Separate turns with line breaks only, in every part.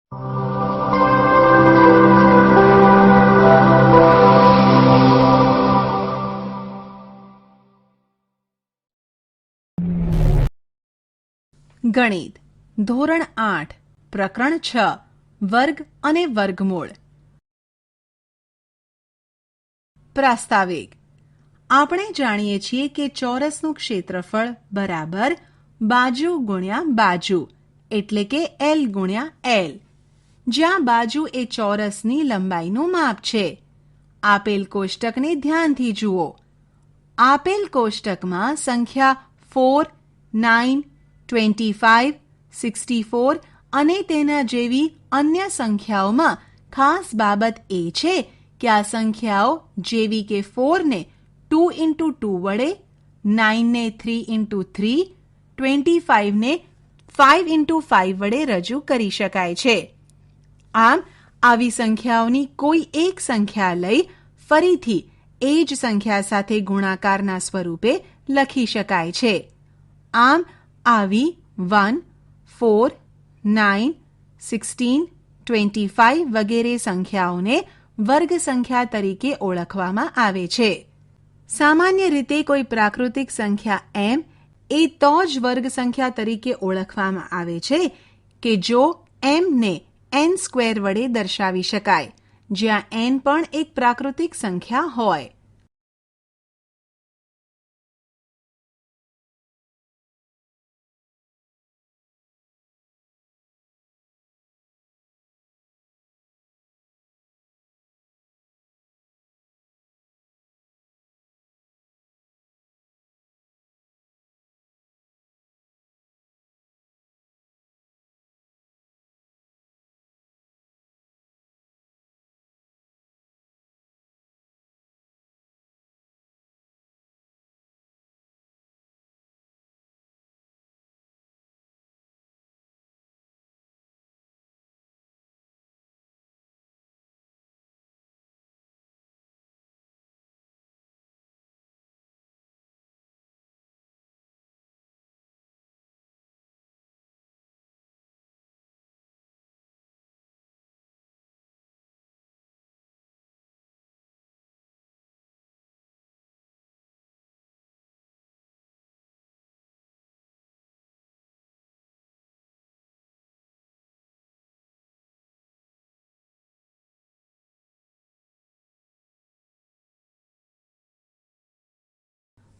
ગણિત ધોરણ 8 પ્રકરણ 6 વર્ગ અને વર્ગમૂળ. પ્રાસ્તાવિક. આપણે જાણીએ છીએ કે ચોરસનું ક્ષેત્રફળ બરાબર બાજુ ગુણ્યા બાજુ એટલે કે L ગુણ્યા L, જ્યાં બાજુ એ ચોરસની લંબાઈનું માપ છે. આપેલ કોષ્ટકને ધ્યાનથી જુઓ. આપેલ કોષ્ટકમાં સંખ્યા 4, 9, 25, 64 અને તેના જેવી અન્ય સંખ્યાઓમાં ખાસ બાબત એ છે કે આ સંખ્યાઓ જેવી કે 4 ને 2 into 2 વડે, 9 ને 3 into 3, 25 ને 5 into 5 વડે રજૂ કરી શકાય છે. આમ આવી સંખ્યાઓની કોઈ એક સંખ્યા લઈ ફરીથી એ જ સંખ્યા સાથે ગુણાકારના સ્વરૂપે લખી શકાય છે. આમ આવી 1, 4, 9, 16, 25 વગેરે સંખ્યાઓને વર્ગ સંખ્યા તરીકે ઓળખવામાં આવે છે. સામાન્ય રીતે કોઈ પ્રાકૃતિક સંખ્યા m એ તો જ વર્ગ સંખ્યા તરીકે ઓળખવામાં આવે છે કે જો m ને n સ્ક્વેર વડે દર્શાવી શકાય, જ્યાં n પણ એક પ્રાકૃતિક સંખ્યા હોય.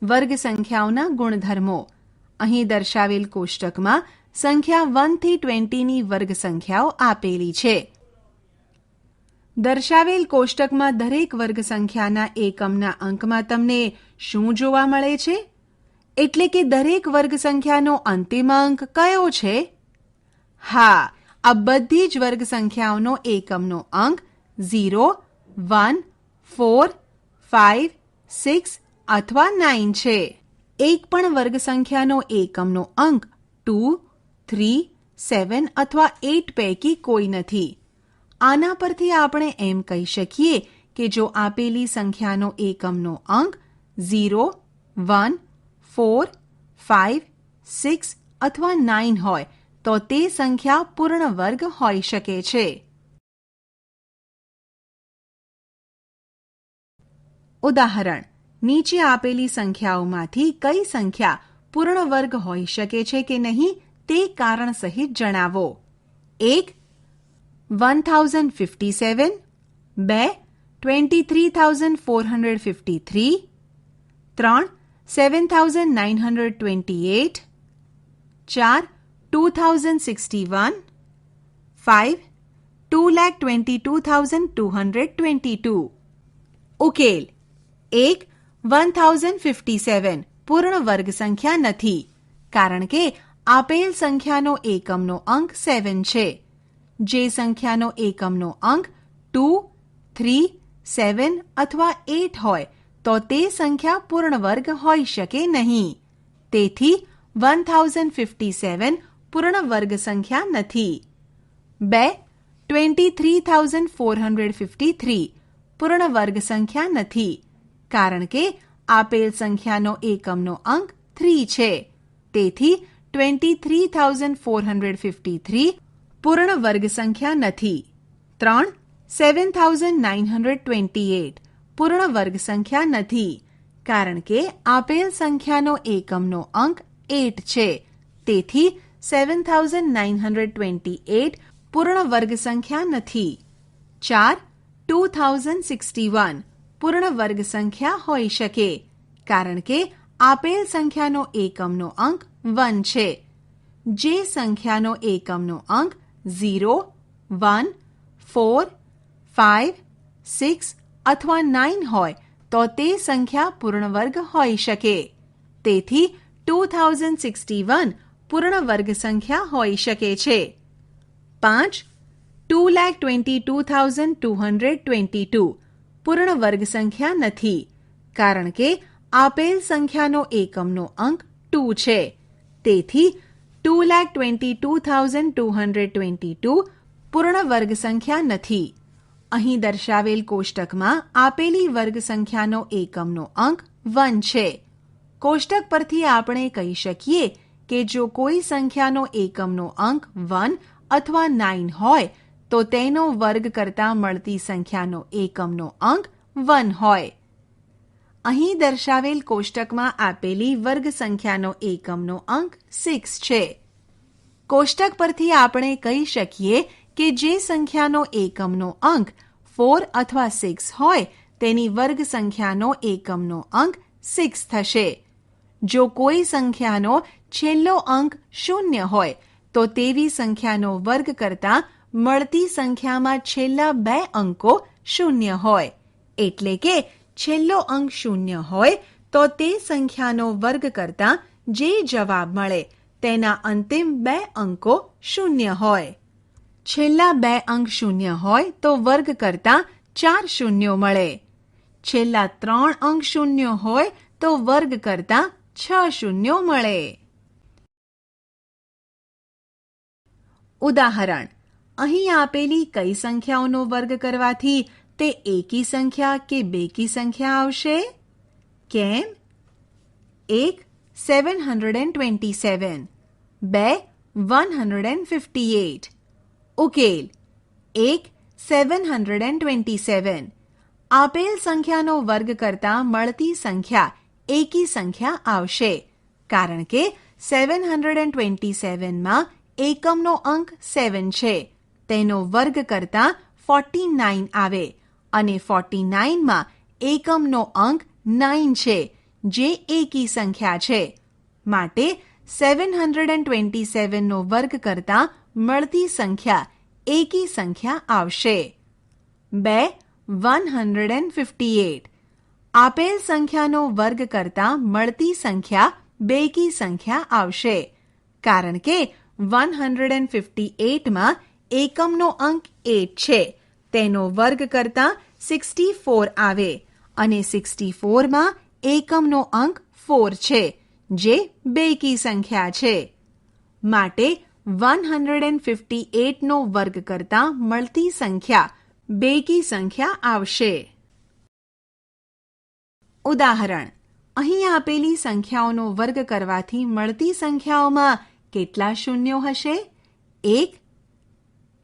વર્ગ સંખ્યાઓના ગુણધર્મો. અહીં દર્શાવેલ કોષ્ટકમાં સંખ્યા 1 થી 20ની વર્ગ સંખ્યાઓ આપેલી છે. દર્શાવેલ કોષ્ટકમાં દરેક વર્ગ સંખ્યાના એકમના અંકમાં તમને શું જોવા મળે છે? એટલે કે દરેક વર્ગ સંખ્યાનો અંતિમ અંક કયો છે? હા, આ બધી જ વર્ગ સંખ્યાઓનો એકમનો અંક 0, 1, 4, 5, 6 અથવા 9 છે. એક પણ વર્ગ સંખ્યાનો એકમનો અંક 2, 3, 7 અથવા 8 પૈકી કોઈ નથી. આના પરથી આપણે એમ કહી શકીએ કે જો આપેલી સંખ્યાનો એકમનો અંક 0, 1, 4, 5, 6 અથવા 9 હોય તો તે સંખ્યા પૂર્ણ વર્ગ હોઈ શકે છે. ઉદાહરણ. નીચે આપેલી સંખ્યાઓમાંથી કઈ સંખ્યા પૂર્ણ વર્ગ હોઈ શકે છે કે નહીં તે કારણ સહિત જણાવો. 1. 1057, 2. 23,453, 3. 7,928, 4. 2,061, 5. 2,22,222. ઉકેલ. 1. 1057 પૂર્ણ વર્ગ સંખ્યા નથી, કારણ કે આપેલ સંખ્યાનો એકમનો અંક 7 છે. જે સંખ્યાનો એકમનો અંક 2, 3, 7 અથવા 8 હોય તો તે સંખ્યા પૂર્ણ વર્ગ હોઈ શકે નહીં. તેથી 1057 પૂર્ણ વર્ગ સંખ્યા નથી. 2. 23,453 પૂર્ણ વર્ગ સંખ્યા નથી, કારણ કે આપેલ સંખ્યાનો એકમનો અંક 3 છે. તેથી 23,453 પૂર્ણ વર્ગ સંખ્યા નથી. 3. 7928 પૂર્ણ વર્ગ સંખ્યા નથી, કારણ કે આપેલ સંખ્યાનો એકમનો અંક 8 છે. તેથી 7928 પૂર્ણ વર્ગ સંખ્યા નથી. 4. 2061 પૂર્ણ વર્ગ સંખ્યા હોઈ શકે, કારણ કે આપેલ સંખ્યાનો એકમનો અંક 1 છે. જે સંખ્યાનો એકમનો અંક 0, 1, 4, 5, 6 અથવા 9 હોય તો તે સંખ્યા પૂર્ણ વર્ગ હોઈ શકે. તેથી 2061 પૂર્ણ વર્ગ સંખ્યા હોઈ શકે છે. 5. 2,22,222 પૂર્ણ વર્ગ સંખ્યા નથી, કારણ કે આપેલ સંખ્યાનો એકમનો અંક 2 છે. તેથી 2,22,222 પૂર્ણ વર્ગ સંખ્યા નથી. અહીં દર્શાવેલ કોષ્ટકમાં આપેલી વર્ગ સંખ્યાનો એકમનો અંક 1 છે. કોષ્ટક પરથી આપણે કહી શકીએ કે જો કોઈ સંખ્યાનો એકમનો અંક 1 અથવા 9 હોય તો તેનો વર્ગ કરતાં મળતી સંખ્યાનો એકમનો અંક 1 હોય. અહીં દર્શાવેલ કોષ્ટકમાં આપેલી વર્ગ સંખ્યાનો એકમનો અંક 6 છે. કોષ્ટક પરથી આપણે કહી શકીએ કે જે સંખ્યાનો એકમનો અંક 4 અથવા 6 હોય તેની વર્ગ સંખ્યાનો એકમનો અંક 6 થશે. જો કોઈ સંખ્યાનો છેલ્લો અંક 0 હોય તો તેવી સંખ્યાનો વર્ગ કરતાં મળતી સંખ્યામાં છેલ્લા 2 અંકો 0 હોય. એટલે કે છેલ્લો અંક 0 હોય તો તે સંખ્યાનો વર્ગ કરતાં જે જવાબ મળે તેના અંતિમ 2 અંકો 0 હોય. છેલ્લા 2 અંક 0 હોય તો વર્ગ કરતાં 4 શૂન્યો મળે. છેલ્લા 3 અંક 0 હોય તો વર્ગ કરતાં 6 શૂન્યો મળે. ઉદાહરણ: અહીં આપેલી કઈ સંખ્યાઓનો વર્ગ કરવાથી તે એકી સંખ્યા કે બેકી સંખ્યા આવશે? કેમ? 1. 727 2. 158 ઉકેલ: 1. 727 આપેલ સંખ્યાનો વર્ગ કરતાં મળતી સંખ્યા એકી સંખ્યા આવશે, કારણ કે 727માં એકમનો અંક 7 છે. તેનો વર્ગ કરતાં 49 આવે અને 49માં એકમનો અંક 9 છે, જે એકી સંખ્યા છે. માટે 727નો વર્ગ કરતાં મળતી સંખ્યા એકી સંખ્યા આવશે. 2. 158 આપેલ સંખ્યાનો વર્ગ કરતાં મળતી સંખ્યા બેકી સંખ્યા આવશે, કારણ કે 158માં એકમનો અંક 8 છે. તેનો વર્ગ કરતાં 64 આવે અને 64માં એકમનો અંક 4 છે, જે બેકી સંખ્યા છે. માટે 158નો વર્ગ કરતાં મળતી સંખ્યા બેકી સંખ્યા આવશે. ઉદાહરણ: અહીં આપેલી સંખ્યાઓનો વર્ગ કરવાથી મળતી સંખ્યાઓમાં કેટલા શૂન્યો હશે? 1.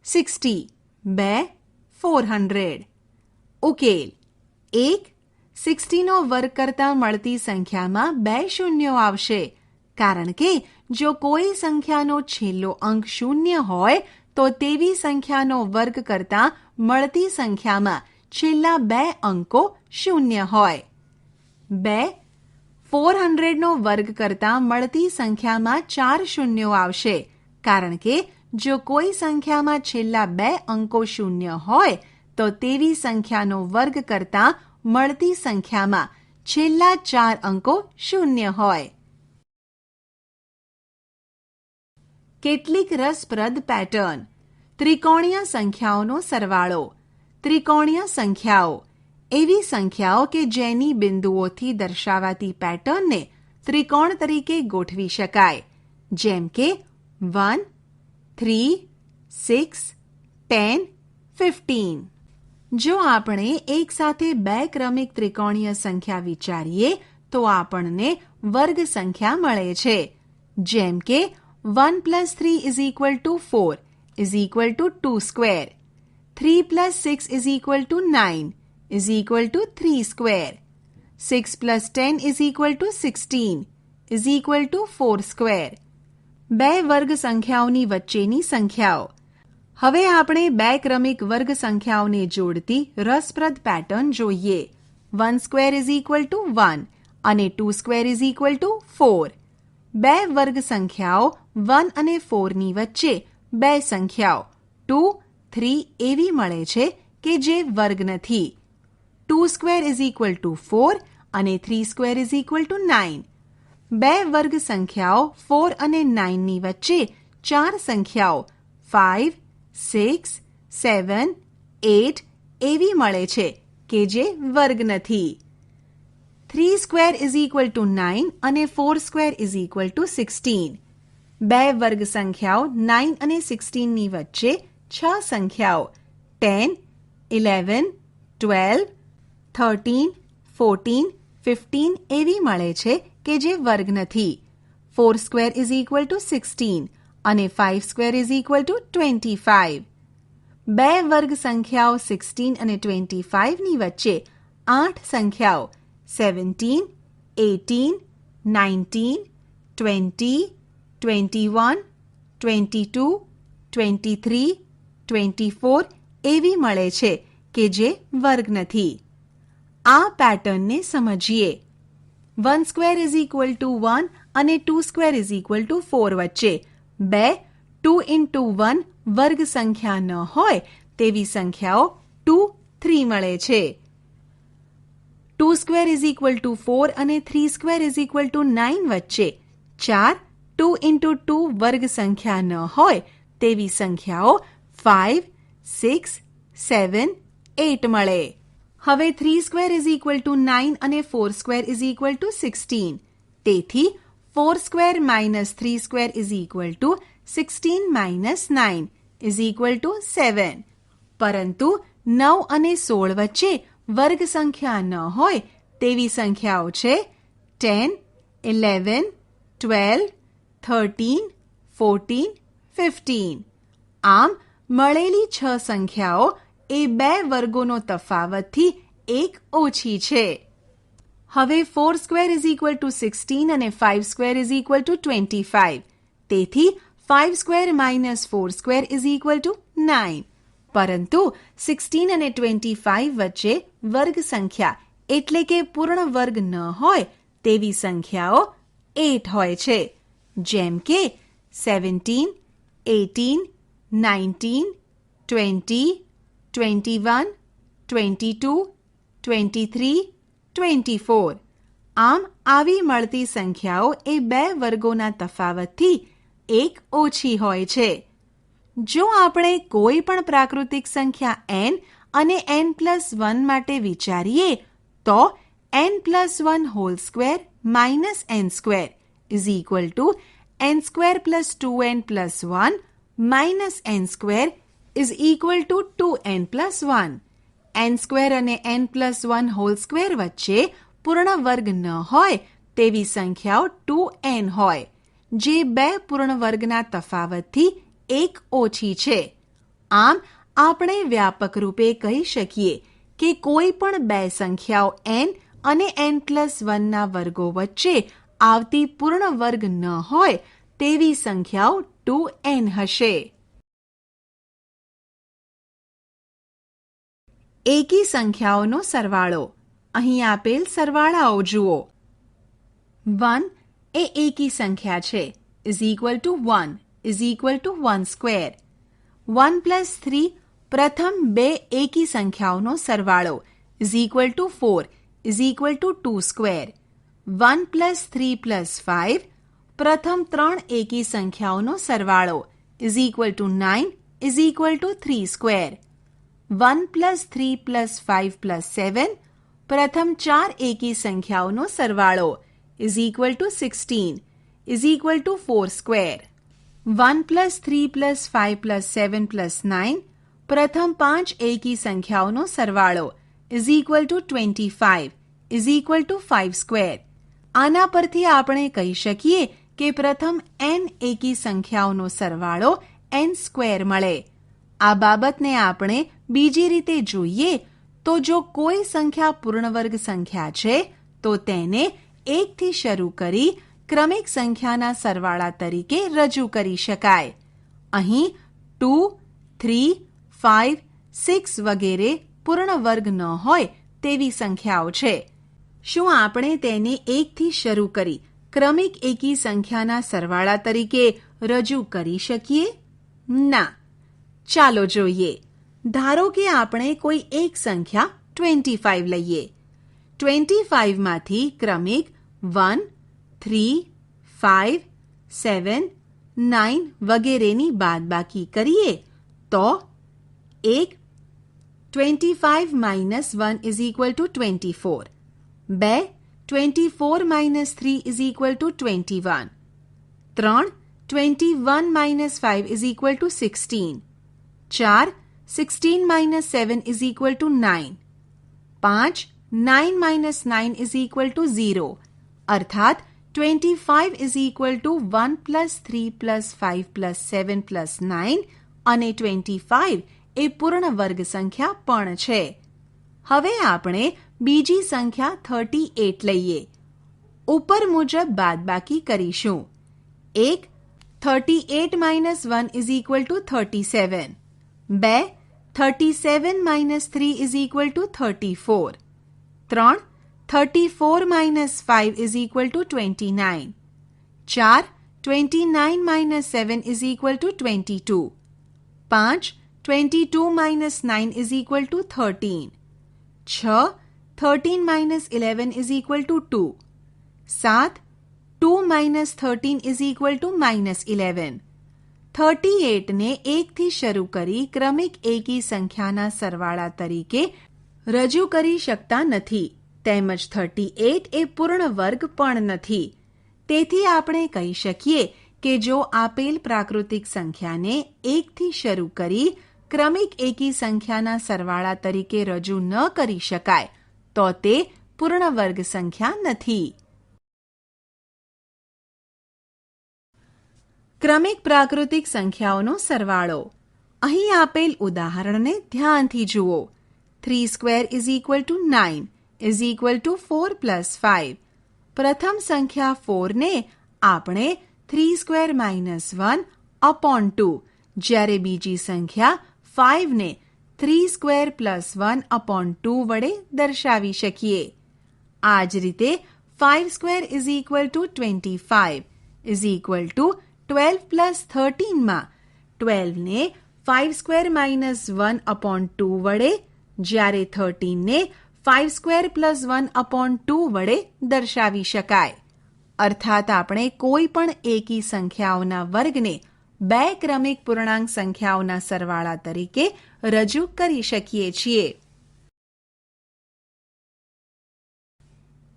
60 2. 400 ઉકેલ: 1. 60નો વર્ગ કરતાં મળતી સંખ્યામાં 2 શૂન્યો આવશે, કારણ કે જો કોઈ સંખ્યાનો છેલ્લો અંક 0 હોય તો તેવી સંખ્યાનો વર્ગ કરતાં મળતી સંખ્યામાં છેલ્લા 2 અંકો 0 હોય. 2. 400નો વર્ગ કરતાં મળતી સંખ્યામાં 4 શૂન્યો આવશે, કારણ કે જો કોઈ સંખ્યામાં છેલ્લા 2 અંકો 0 હોય તો તેવી સંખ્યાનો વર્ગ કરતાં મળતી સંખ્યામાં છેલ્લા 4 અંકો 0 હોય. કેટલીક રસપ્રદ પેટર્ન. ત્રિકોણીય સંખ્યાઓનો સરવાળો. ત્રિકોણીય સંખ્યાઓ એવી સંખ્યાઓ કે જેની બિંદુઓથી દર્શાવાતી પેટર્નને ત્રિકોણ તરીકે ગોઠવી શકાય, જેમ કે 1, 3, 6, 10, 15. જો આપણે એક સાથે 2 ક્રમિક ત્રિકોણીય સંખ્યા વિચારીએ તો આપણને વર્ગ સંખ્યા મળે છે, જેમ કે 1 + 3 = 4 is equal to 2 square. 3 plus 6 is equal to 9 is equal to 3 square. 6 plus 10 is equal to 16 is equal to 4 square. બે વર્ગ સંખ્યાઓની વચ્ચેની સંખ્યાઓ. હવે આપણે બે ક્રમિક વર્ગ સંખ્યાઓને જોડતી રસપ્રદ પેટર્ન જોઈએ. 1 સ્ક્વેર ઇઝ ઇક્વલ ટુ 1 અને 2 સ્ક્વેર ઇઝ ઇક્વલ ટુ 4. બે વર્ગ સંખ્યાઓ 1 અને 4ની વચ્ચે બે સંખ્યાઓ 2, 3 એવી મળે છે કે જે વર્ગ નથી. 2 સ્ક્વેર ઇઝ ઇક્વલ ટુ 4 અને 3 સ્ક્વેર ઇઝ ઇક્વલ ટુ 9. બે વર્ગ સંખ્યાઓ 4 અને 9ની વચ્ચે ચાર સંખ્યાઓ 5, 6, 7, 8 એવી મળે છે કે જે વર્ગ નથી. 3 સ્ક્વેર ઇઝ ઇક્વલ ટુ 9 અને 4 સ્ક્વેર ઇઝ ઇક્વલ ટુ 16. બે વર્ગ સંખ્યાઓ 9 અને 16ની વચ્ચે છ સંખ્યાઓ 10, 11, 12, 13, 14, 15 એવી મળે છે કે જે વર્ગ નથી. 4 સ્ક્વેર ઇઝ ઇક્વલ ટુ 16 અને 5 સ્ક્વેર ઇઝ ઇક્વલ ટુ 25. બે વર્ગ સંખ્યાઓ 16 અને 25ની વચ્ચે 8 સંખ્યાઓ 17, 18, 19, 20, 21, 22, 23, 24 એવી મળે છે કે જે વર્ગ નથી. આ પેટર્નને સમજીએ. 1 સ્ક્વેર ઇઝ ઇક્વલ ટુ 1 અને 2 સ્ક્વેર ઇઝ ઇક્વલ ટુ 4 વચ્ચે બે 2 into 1 વર્ગ સંખ્યા ન હોય તેવી સંખ્યાઓ 2, 3 મળે છે. 2 સ્ક્વેર ઇઝ ઇક્વલ ટુ 4 અને 3 સ્ક્વેર ઇઝ ઇક્વલ ટુ 9 વચ્ચે ચાર 2 into 2 વર્ગ સંખ્યા ન હોય તેવી સંખ્યાઓ 5, 6, 7, 8 મળે. હવે 3 સ્ક્વેર ઇઝ ઇક્વલ ટુ 9 અને 4 સ્ક્વેર ઇઝ ઇક્વલ ટુ 16. તેથી 4 square minus 3 square is equal two 16 minus 9 is equal two 7. પરંતુ 9 અને 16 વચ્ચે વર્ગ સંખ્યા ન હોય તેવી સંખ્યાઓ છે 10, 11, 12, 13, 14, 15. આમ મળેલી છ સંખ્યાઓ એ બે વર્ગોનો તફાવતથી એક ઓછી છે. હવે 4 સ્ક્વેર ઇઝ ઇક્વલ ટુ 16 અને 5 સ્ક્વેર ઇઝ ઇક્વલ ટુ 25. તેથી 5 square minus 4 square is equal two 9. પરંતુ 16 અને 25 વચ્ચે વર્ગ સંખ્યા એટલે કે પૂર્ણ વર્ગ ન હોય તેવી સંખ્યાઓ 8 હોય છે. જેમ કે 17, 18, 19, 20, 21, 22, 23, 24. આમ આવી મળતી સંખ્યાઓ એ બે વર્ગોના તફાવતથી એક ઓછી હોય છે. જો આપણે કોઈ પણ પ્રાકૃતિક સંખ્યા n અને n+1 માટે વિચારીએ તો n+1 whole square minus n square is equal two n square plus 2n+1 minus n square is equal two 2n+1. n square અને n+1 હોલ સ્ક્વેર વચ્ચે પૂર્ણ વર્ગ ન હોય તેવી સંખ્યાઓ 2n હોય, જે બે પૂર્ણ વર્ગના તફાવતથી એક ઓછી છે. આમ આપણે વ્યાપક રૂપે કહી શકીએ કે કોઈ પણ બે સંખ્યાઓ n અને n+1 ના વર્ગો વચ્ચે આવતી પૂર્ણ વર્ગ ન હોય તેવી સંખ્યાઓ 2n હશે. એકી સંખ્યાઓનો સરવાળો. અહીં આપેલ સરવાળાઓ જુઓ. 1 એ એકી સંખ્યા છે is equal two 1 is equal two 1 square. 1 plus 3 પ્રથમ બે એકી સંખ્યાઓનો સરવાળો is equal two 4 is equal two 2 square. 1 plus 3 plus 5 પ્રથમ ત્રણ એકી સંખ્યાઓનો સરવાળો is equal two 9 is equal two 3 square. 1 plus 3 plus 5 plus 7 પ્રથમ ચાર એકી સંખ્યાઓનો સરવાળો is equal two 16 is equal two 4 square. 1 plus 3 plus 5 plus 7 plus 9 પ્રથમ પાંચ એકી સંખ્યાઓનો સરવાળો is equal two 25 is equal two 5 square. આના પરથી આપણે કહી શકીએ કે પ્રથમ n એકી સંખ્યાઓનો સરવાળો n² મળે. આ બાબતને આપણે બીજી રીતે જોઈએ તો જો કોઈ સંખ્યા પૂર્ણવર્ગ સંખ્યા છે તો તેને 1 થી શરૂ કરી ક્રમિક સંખ્યાના સરવાળા તરીકે રજૂ કરી શકાય. અહીં 2, 3, 5, 6 વગેરે પૂર્ણવર્ગ ન હોય તેવી સંખ્યાઓ છે. શું આપણે તેને 1 થી શરૂ કરી ક્રમિક એકી સંખ્યાના સરવાળા તરીકે રજૂ કરી શકીએ? ના. ચાલો જોઈએ. ધારો કે આપણે કોઈ એક સંખ્યા 25 લઈએ. 25 માંથી ક્રમિક 1, 3, 5, 7, 9 વગેરેની બાદબાકી કરીએ તો 1. 25 - 1 = 24. 2. 24 - 3 = 21. 3. 21 - 5 = 16. 4. 16 - 7 = 9. 5. 9 - 9 = 0. અર્થાત 25 = 1 + 3 + 5 + 7 + 9 અને 25 એ પૂર્ણ વર્ગ સંખ્યા પણ છે. હવે આપણે બીજી સંખ્યા 38 લઈએ. ઉપર મુજબ બાદબાકી કરીશું. 1. 38 - 1 = 37. 2. 37 - 3 = 34. 3. 34 - 5 = 29. 4. 29 - 7 = 22. 5. 22 - 9 = 13. 6. 13 - 11 = 2. 7. 2 - 13 = -11. 38 ને 1 થી શરૂ કરી ક્રમિક એકી સંખ્યાના સરવાળા તરીકે રજૂ કરી શકતા નથી. તેમજ 38 એ પૂર્ણ વર્ગ પણ નથી. તેથી આપણે કહી શકીએ કે જો આપેલ પ્રાકૃતિક સંખ્યાને 1 થી શરૂ કરી ક્રમિક એકી સંખ્યાના સરવાળા તરીકે રજૂ ન કરી શકાય તો તે પૂર્ણ વર્ગ સંખ્યા નથી. ક્રમિક પ્રાકૃતિક સંખ્યાઓનો સરવાળો. અહીં આપેલ ઉદાહરણને ધ્યાનથી જુઓ. 3² = 9 = 4 + 5. પ્રથમ સંખ્યા 4 ને આપણે 3² - 1/2 જ્યારે બીજી સંખ્યા 5 ને 3² + 1/2 વડે દર્શાવી શકીએ. આ જ રીતે 5² = 25 12 + 13 માં 12 ને 5² - 1/2 વડે જ્યારે 13 ને 5² + 1/2 વડે દર્શાવી શકાય. અર્થાત આપણે કોઈ પણ એકી સંખ્યાઓના વર્ગને બે ક્રમિક પૂર્ણાંક સંખ્યાઓના સરવાળા તરીકે રજૂ કરી શકીએ છીએ.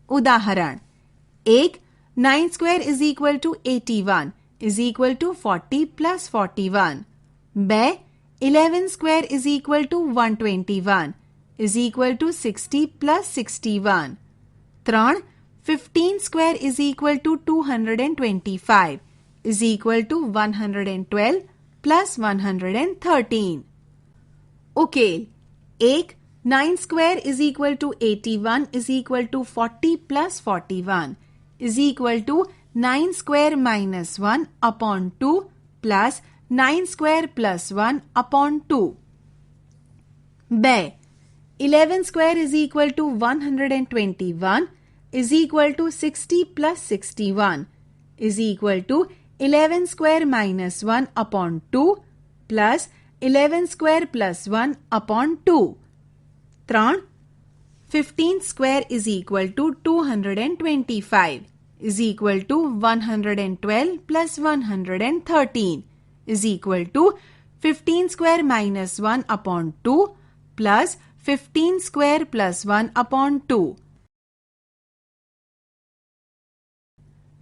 ઉદાહરણ 1. 9² = 81 = 40 + 41. 2. 11² = 121 = 60 + 61. 3. 15² = 225 = 112 + 113. ઉકેલ. 1. 9² = 81 = 40 + 41 = 9² - 1/2 + 9² + 1/2. 2. 11² = 121 = 60 + 61 = 11² - 1/2 + 11² + 1/2. 3. 15² = 225 = 112 + 113 = 15² - 1/2 + 15² + 1/2.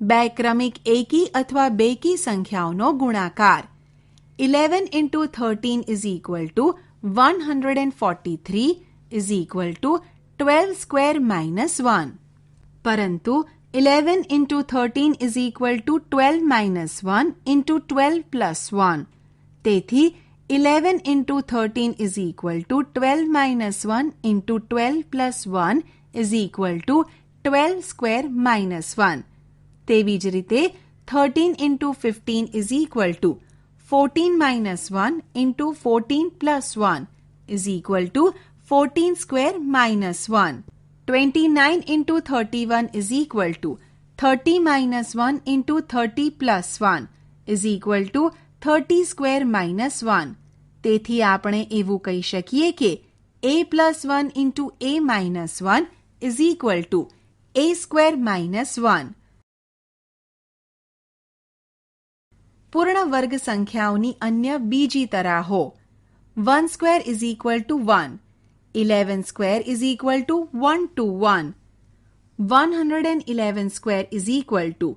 બે ક્રમિક એકી અથવા બેકી સંખ્યાઓનો ગુણાકાર. 11 × 13 = 143 = 12² - 1. પરંતુ 11 × 13 = 12 - 1 × 12 + 1. તેથી 11 into 13 is equal to 12 minus 1 into 12 plus 1 is equal to 12 square minus 1. તેવી જ રીતે 13 into 15 is equal to 14 minus 1 into 14 plus 1 is equal to 14 square minus 1. 29 into 31 is equal to 30 minus 1 into 30 plus 1 is equal to 30 square minus 1. તેથી આપણે એવું કહી શકીએ કે a plus 1 into a minus 1 is equal to a square minus 1. પૂર્ણ વર્ગ સંખ્યાઓની અન્ય બીજી તરાહો 1 square is equal to 1, 11 square is equal to 1 to 1, 111 square is equal to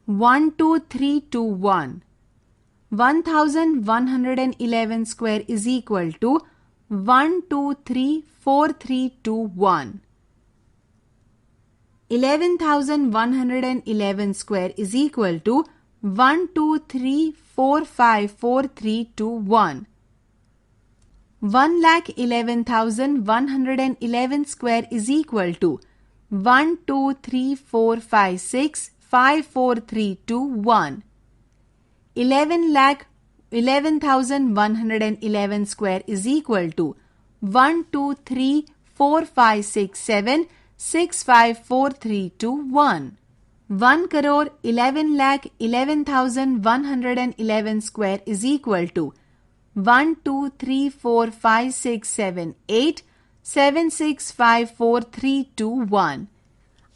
1 2 3 to 1, 1111 square is equal to 1 2 3 4 3 2 1. 11,111 square is equal to 1 2 3 4 5 4 3 2 1. 1,11,111 square is equal to 1 2 3 4 5 6 5 4 3 2 1. 11,11,111 square is equal to 1 2 3 4 5 6 7 6 5 4 3 2 1. 1,11,11,111 square is equal to 1 2 3 4 5 6 7 8 7 6 5 4 3 2 1.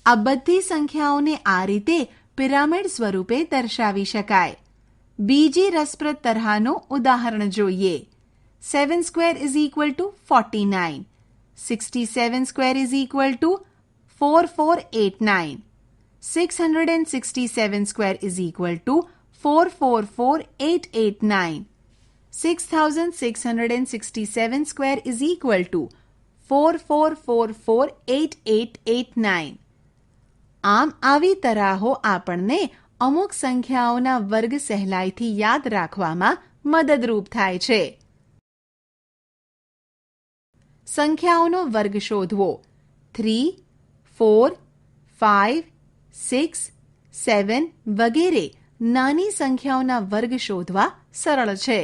આ બધી સંખ્યાઓને આ રીતે pyramid સ્વરૂપે દર્શાવી શકાય. બીજી રસપ્રદ તરહાનું ઉદાહરણ જોઈએ. 7 square is equal to 49. 67 square is equal to 4489. 667 square is equal to 444889. 6,667 square is equal to 44448889. આમ આવી તરાહો આપણને અમુક સંખ્યાઓના વર્ગ સહેલાઈથી યાદ રાખવામાં મદદરૂપ થાય છે. સંખ્યાઓનો વર્ગ શોધવો. 3, 4, 5, 6, 7 વગેરે નાની સંખ્યાઓના વર્ગ શોધવા સરળ છે.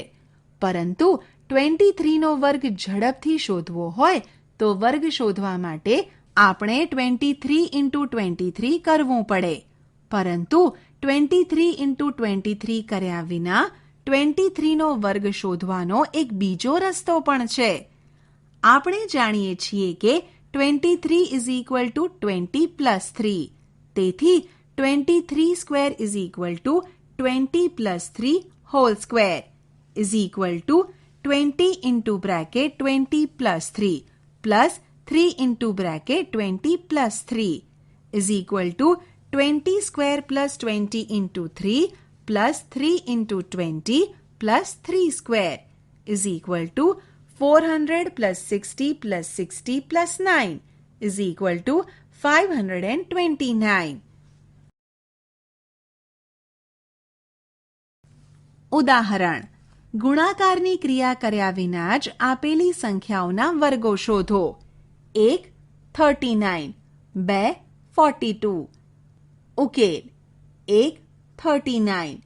પરંતુ 23નો વર્ગ ઝડપથી શોધવો હોય તો વર્ગ શોધવા માટે આપણે 23 into 23 કરવું પડે. પરંતુ 23 into 23 કર્યા વિના 23નો વર્ગ શોધવાનો એક બીજો રસ્તો પણ છે. આપણે જાણીએ છીએ કે 23 is equal to 20 plus 3. તેથી 23 square is equal to 20 plus 3 whole square is equal to 20 into bracket 20 plus 3 plus 3 into bracket 20 plus 3 is equal to 20 square plus 20 into 3 plus 3 into 20 plus 3 square is equal to 400 plus 60 plus 60 plus 9 is equal to 529. ઉદાહરણ. ગુણાકારની ક્રિયા કર્યા વિના જ આપેલી સંખ્યાઓના વર્ગો શોધો. 1 39, 2 42. ઉકેલ. 1 39.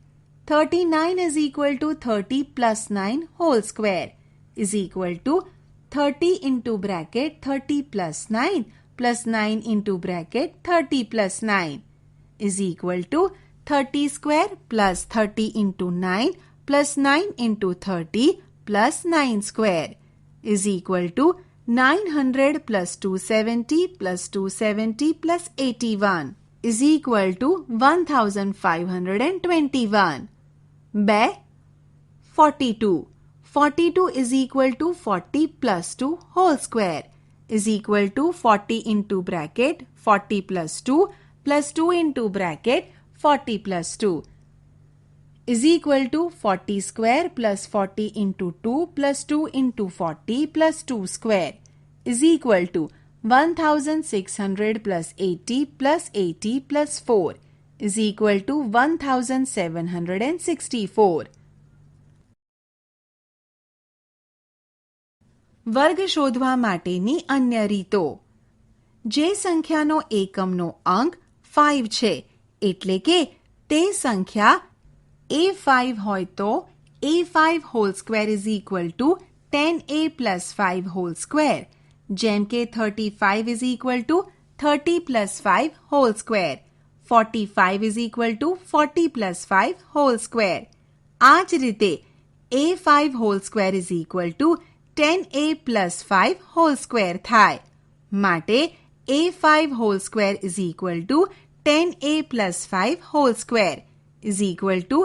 39 is equal to 30 plus 9 whole square is equal to 30 into bracket 30 plus 9 plus 9 into bracket 30 plus 9 is equal to 30 square plus 30 into 9 plus 9 into 30 plus 9 square is equal to 900 plus 270 plus 270 plus 81 is equal to 1521. 2 42. 42 is equal to 40 plus 2 whole square is equal to 40 into bracket 40 plus 2 plus 2 into bracket 40 plus 2 is equal to 40 square plus 40 into 2 plus 2 into 40 plus 2 square is equal to 1600 plus 80 plus 80 plus 4 is equal to 1764. વર્ગ શોધવા માટેની અન્ય રીતો. જે સંખ્યાનો એકમનો અંક 5 છે એટલે કે તે સંખ્યા A5 હોય તો A5 whole square is equal to 10A plus 5 whole square. જેમ કે 35 is equal to 30 plus 5 whole square. 45 is equal to 40 plus 5 whole square. આ જ રીતે A5 whole square is equal to 10A plus 5 whole square થાય. માટે A5 whole square is equal to 10A plus 5 whole square is equal to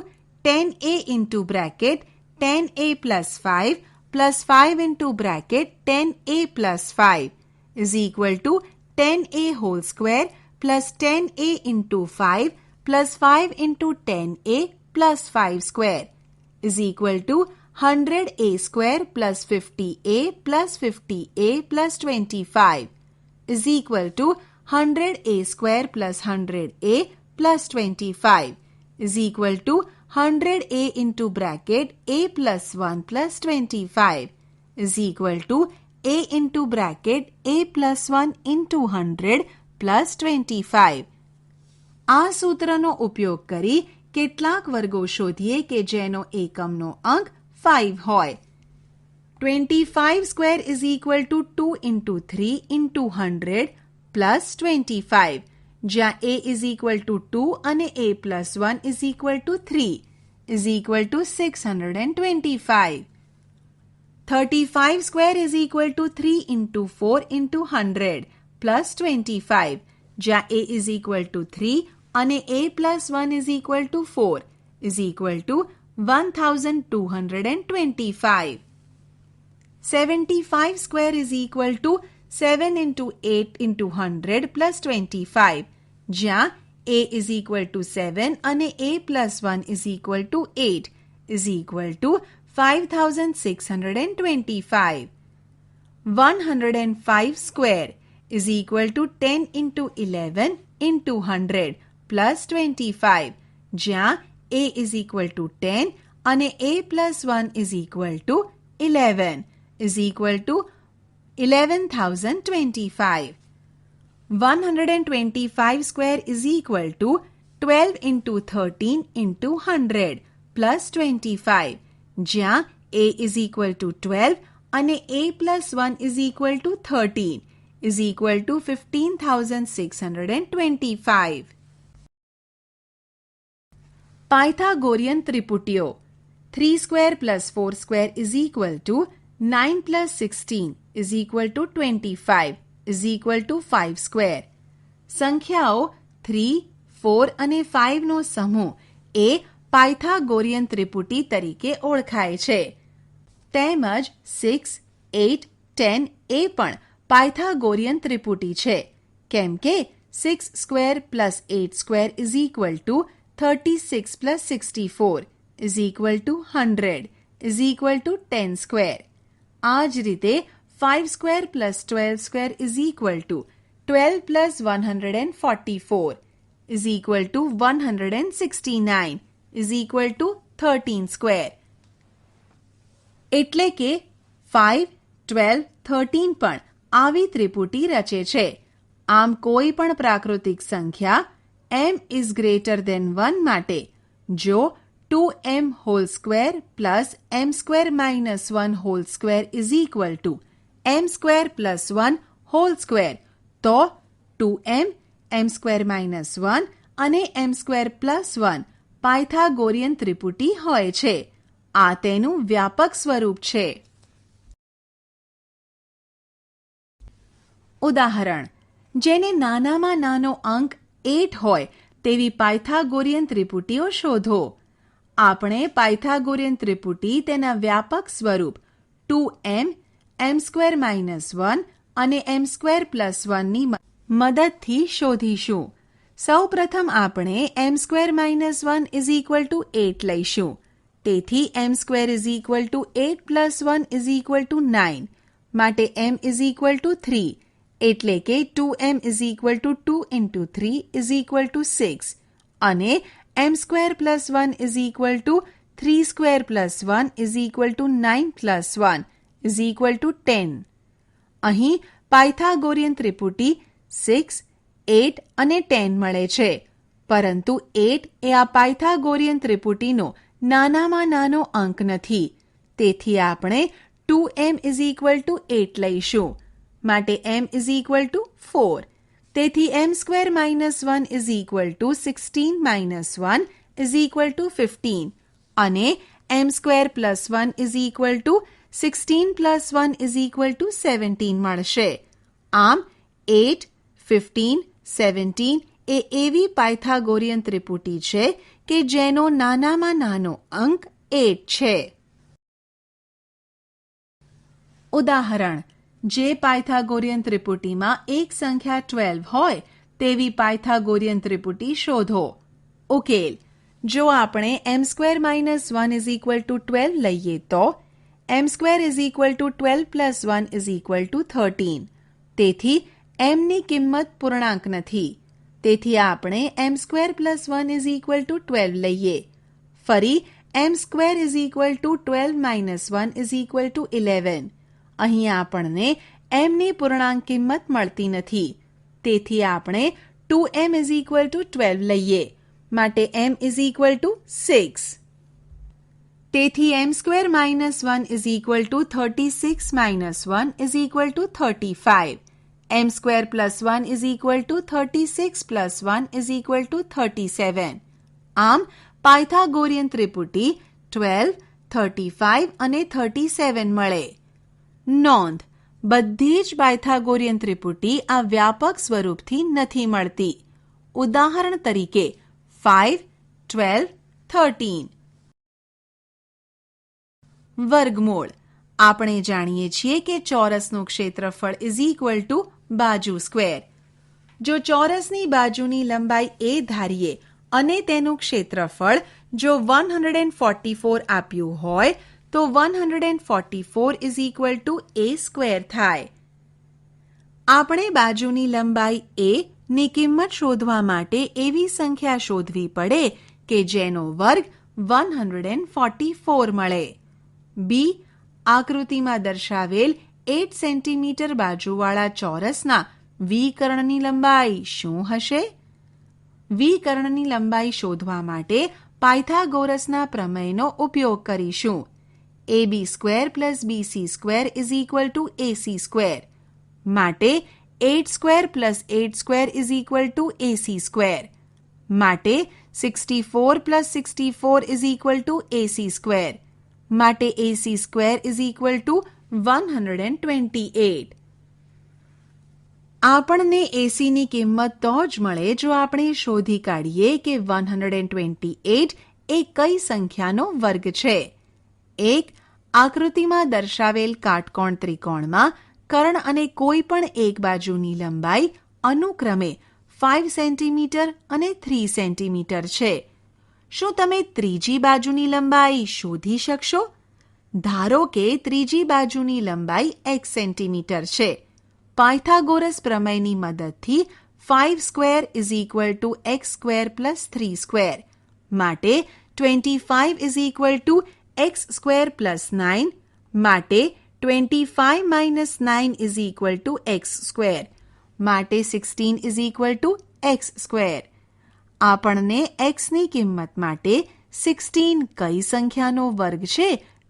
10A into bracket 10A plus 5 into bracket 10A plus 5 is equal to 10A whole square plus 10A into 5 plus 5 into 10A plus 5 square is equal to 100A square plus 50A plus 50A plus 25 is equal to 100A square plus 100A plus 25 is equal to 100A into bracket A plus 1 plus 25 is equal to A into bracket A plus 1 into 100 plus 25. આ સૂત્રનો ઉપયોગ કરી કેટલાક વર્ગો શોધીએ કે જેનો એકમનો અંક 5 હોય. 25 square is equal to 2 into 3 into 100 plus 25. જ્યાં A is equal to 2 અને A plus 1 is equal to 3 is equal to 625. 35 square is equal to 3 into 4 into 100 plus 25. જ્યાં A is equal to 3 અને A plus 1 is equal to 4 is equal to 1225. 75 square is equal to 7 into 8 into 100 plus 25. જ્યાં A is equal to 7 અને A plus 1 is equal to 8 is equal to 5625. 105 square is equal to 10 into 11 into 100 plus 25. જ્યાં A is equal to 10 અને A plus 1 is equal to 11 is equal to 11,025. 125 square is equal to 12 into 13 into 100 plus 25. જ્યાં A is equal to 12 અને A plus 1 is equal to 13 is equal to 15,625. Pythagorean ત્રિપુટીઓ. 3 square plus 4 square is equal to 9 plus 16 is equal to 25 is equal to 5 square. સંખ્યાઓ 3, 4 અને 5 નો સમૂહ એ Pythagorean ત્રિપુટી તરીકે ઓળખાય છે. તેમજ 6, 8, 10 એ પણ પાયથાગોરિયન ત્રિપુટી છે કેમ કે 6 square plus 8 square is equal to 36 plus 64 is equal to 100 is equal to 10 square. આ જ રીતે 5 square plus 12 square is equal to 12 plus 144 is equal to 169 is equal to 13 square. એટલે કે 5, 12, 13 પણ આવી ત્રિપુટી રચે છે. આમ કોઈ પણ પ્રાકૃતિક સંખ્યા m is greater than 1 માટે જો 2m whole square plus m square minus 1 whole square is equal to m square plus 1 whole square તો 2m, m square minus 1 અને m square plus 1 પાયથાગોરિયન ત્રિપુટી હોય છે. આ તેનું વ્યાપક સ્વરૂપ છે. ઉદાહરણ. જેને નાનામાં નાનો અંક 8 હોય તેવી પાયથાગોરિયન ત્રિપુટીઓ શોધો. આપણે પાયથાગોરિયન ત્રિપુટી તેના વ્યાપક સ્વરૂપ 2m, m square minus 1 અને m square plus 1 ની મદદથી શોધીશું. સૌ પ્રથમ આપણે m square minus 1 is equal to 8 લઈશું. તેથી m square is equal to 8 plus 1 is equal to 9. માટે m is equal to 3. એટલે કે 2m is equal to 2 into 3 is equal to 6. અને m square plus 1 is equal to 3 square plus 1 is equal to 9 plus 1 is equal to 10. અહીં Pythagorean ત્રિપુટી 6, 8 અને 10 મળે છે, પરંતુ 8 એ આ પાયથાગોરિયન ત્રિપુટીનો નાનામાં નાનો અંક નથી. તેથી આપણે 2m ઇઝ ઇક્વલ ટુ 8 લઈશું. માટે m ઇઝ ઇક્વલ ટુ 4. તેથી m² - 1 is equal two 16 - 1 is equal two 15 અને m² + 1 is equal two 16 + 1 is equal two 17 મળશે. આમ 8, 15, 17 એ એવી પાયથાગોરિયન ત્રિપુટી છે કે જેનો નાનામાં નાનો અંક 8 છે. ઉદાહરણ: જે પાયથાગોરિયન ત્રિપુટીમાં એક સંખ્યા 12 હોય તેવી પાયથાગોરિયન ત્રિપુટી શોધો. ઉકેલ: જો આપણે m² - 1 ઇઝ ઇક્વલ ટુ 12 લઈએ તો m² is equal two 12 + 1 is equal two 13. તેથી m ની કિંમત પૂર્ણાંક નથી. તેથી આપણે m² + 1 ઇઝ ઇક્વલ ટુ 12 લઈએ. ફરી m² is equal two 12 - 1 is equal two 11. અહીં આપણને m ની પૂર્ણાંક કિંમત મળતી નથી. તેથી આપણે 2m ઇઝ ઇક્વલ ટુ 12 લઈએ. માટે m ઇઝ ઇક્વલ ટુ 6. તેથી m² - 1 is equal two 36 - 1 is equal two 35. m² + 1 is equal two 36 + 1 is equal two 37. આમ પાયથાગોરિયન ત્રિપુટી 12, 35 અને 37 મળે. નોંધ: બધી જ પાયથાગોરિયન ત્રિપુટી આ વ્યાપક સ્વરૂપથી નથી મળતી. ઉદાહરણ તરીકે 5, 12, 13. વર્ગમૂળ: આપણે જાણીએ છીએ કે ચોરસનું ક્ષેત્રફળ ઇઝ ઇક્વલ ટુ બાજુ સ્ક્વેર. જો ચોરસની બાજુની લંબાઈ a ધારીએ અને તેનું ક્ષેત્રફળ જો 144 આપ્યું હોય તો 144 ઇઝ ઇક્વલ ટુ a² થાય. આપણે બાજુની લંબાઈ a ની કિંમત શોધવા માટે એવી સંખ્યા શોધવી પડે કે જેનો વર્ગ 144 મળે. b. આકૃતિમાં દર્શાવેલ 8 સેન્ટીમીટર બાજુવાળા ચોરસના વિકર્ણની લંબાઈ શું હશે? વિકર્ણની લંબાઈ શોધવા માટે પાયથાગોરસના પ્રમેયનો ઉપયોગ કરીશું. ab² + bc² is equal two ac². માટે 8² + 8² ઇઝ ઇક્વલ ટુ ac². માટે 64 + 64 ઇઝ ઇક્વલ ટુ ac². માટે ac² ઇઝ ઇક્વલ ટુ 128. આપણને ac ની કિંમત તો જ મળે જો આપણે શોધી કાઢીએ કે 128 એ કઈ સંખ્યાનો વર્ગ છે. એક આકૃતિમાં દર્શાવેલ કાટકોણ ત્રિકોણમાં કર્ણ અને કોઈ પણ એક બાજુની લંબાઈ અનુક્રમે 5 સેન્ટીમીટર અને 3 સેન્ટીમીટર છે. શું તમે ત્રીજી બાજુની લંબાઈ શોધી શકશો? ધારો કે ત્રીજી બાજુની લંબાઈ x સેન્ટીમીટર છે. પાયથાગોરસ પ્રમેયની મદદથી 5² ઇઝ ઇક્વલ ટુ x² + 3². માટે 25 ઇઝ ઇક્વલ ટુ x² + 9. માટે 25 - 9 ઇઝ ઇક્વલ ટુ x². માટે 16 ઇઝ ઇક્વલ ટુ x². આપણને x ની કિંમત માટે 16 કઈ સંખ્યાનો વર્ગ છે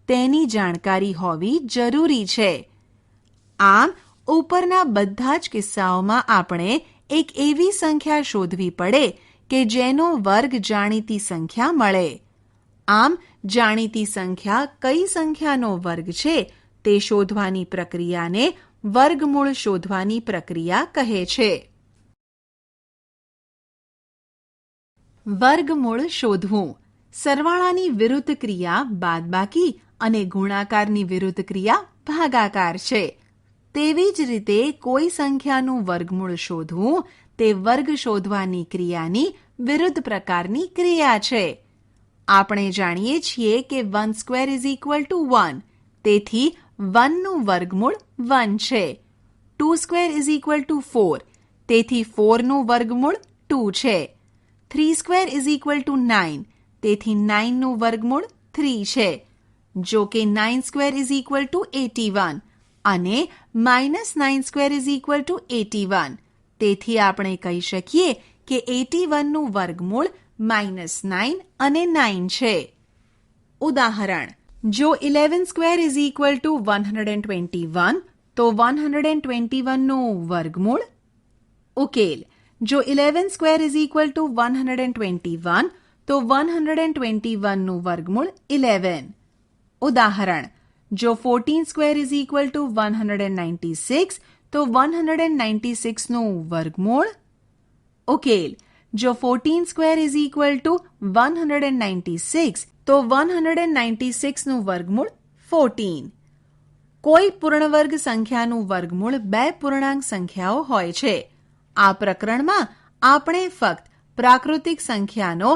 તેની જાણકારી હોવી જરૂરી છે. આમ ઉપરના બધા જ કિસ્સાઓમાં આપણે એક એવી સંખ્યા શોધવી પડે કે જેનો વર્ગ જાણીતી સંખ્યા મળે. આમ જાણીતી સંખ્યા કઈ સંખ્યાનો વર્ગ છે તે શોધવાની પ્રક્રિયાને વર્ગમૂળ શોધવાની પ્રક્રિયા કહે છે. વર્ગમૂળ શોધવું. સરવાળાની વિરુદ્ધ ક્રિયા બાદબાકી અને ગુણાકારની વિરુદ્ધ ક્રિયા ભાગાકાર છે. તેવી જ રીતે કોઈ સંખ્યાનું વર્ગમૂળ શોધવું તે વર્ગ શોધવાની ક્રિયાની વિરુદ્ધ પ્રકારની ક્રિયા છે. આપણે જાણીએ છીએ કે 1² ઇઝ ઇક્વલ ટુ 1. તેથી 1 નું વર્ગમૂળ 1 છે. 2² ઇઝ ઇક્વલ ટુ 4. તેથી 4 નું વર્ગમૂળ 2 છે. 3² ઇઝ ઇક્વલ ટુ 9. તેથી 9 નું વર્ગમૂળ 3 છે. જો કે 9 સ્ક્વેર ઇઝ ઇક્વલ ટુ 81 અને -9 સ્ક્વેર ઇઝ ઇક્વલ ટુ 81. તેથી આપણે કહી શકીએ કે 81નું વર્ગમૂળ -9 અને 9 છે. ઉદાહરણ: જો 11 સ્ક્વેર ઇઝ ઇક્વલ ટુ 121 તો 121નું વર્ગમૂળ. ઉકેલ: જો 11 સ્ક્વેર ઇઝ ઇક્વલ ટુ 121 તો 121નું વર્ગમૂળ 11. ઉદાહરણ: જો 14 સ્ક્વેર ઇઝ ઇક્વલ ટુ 196 તો 196નું વર્ગમૂળ. ઉકેલ: જો 14 સ્ક્વેર ઇઝ ઇક્વલ ટુ 196 તો 196નું વર્ગમૂળ 14. કોઈ પૂર્ણવર્ગ સંખ્યાનું વર્ગમૂળ બે પૂર્ણાંક સંખ્યાઓ હોય છે. આ પ્રકરણમાં આપણે ફક્ત પ્રાકૃતિક સંખ્યાનો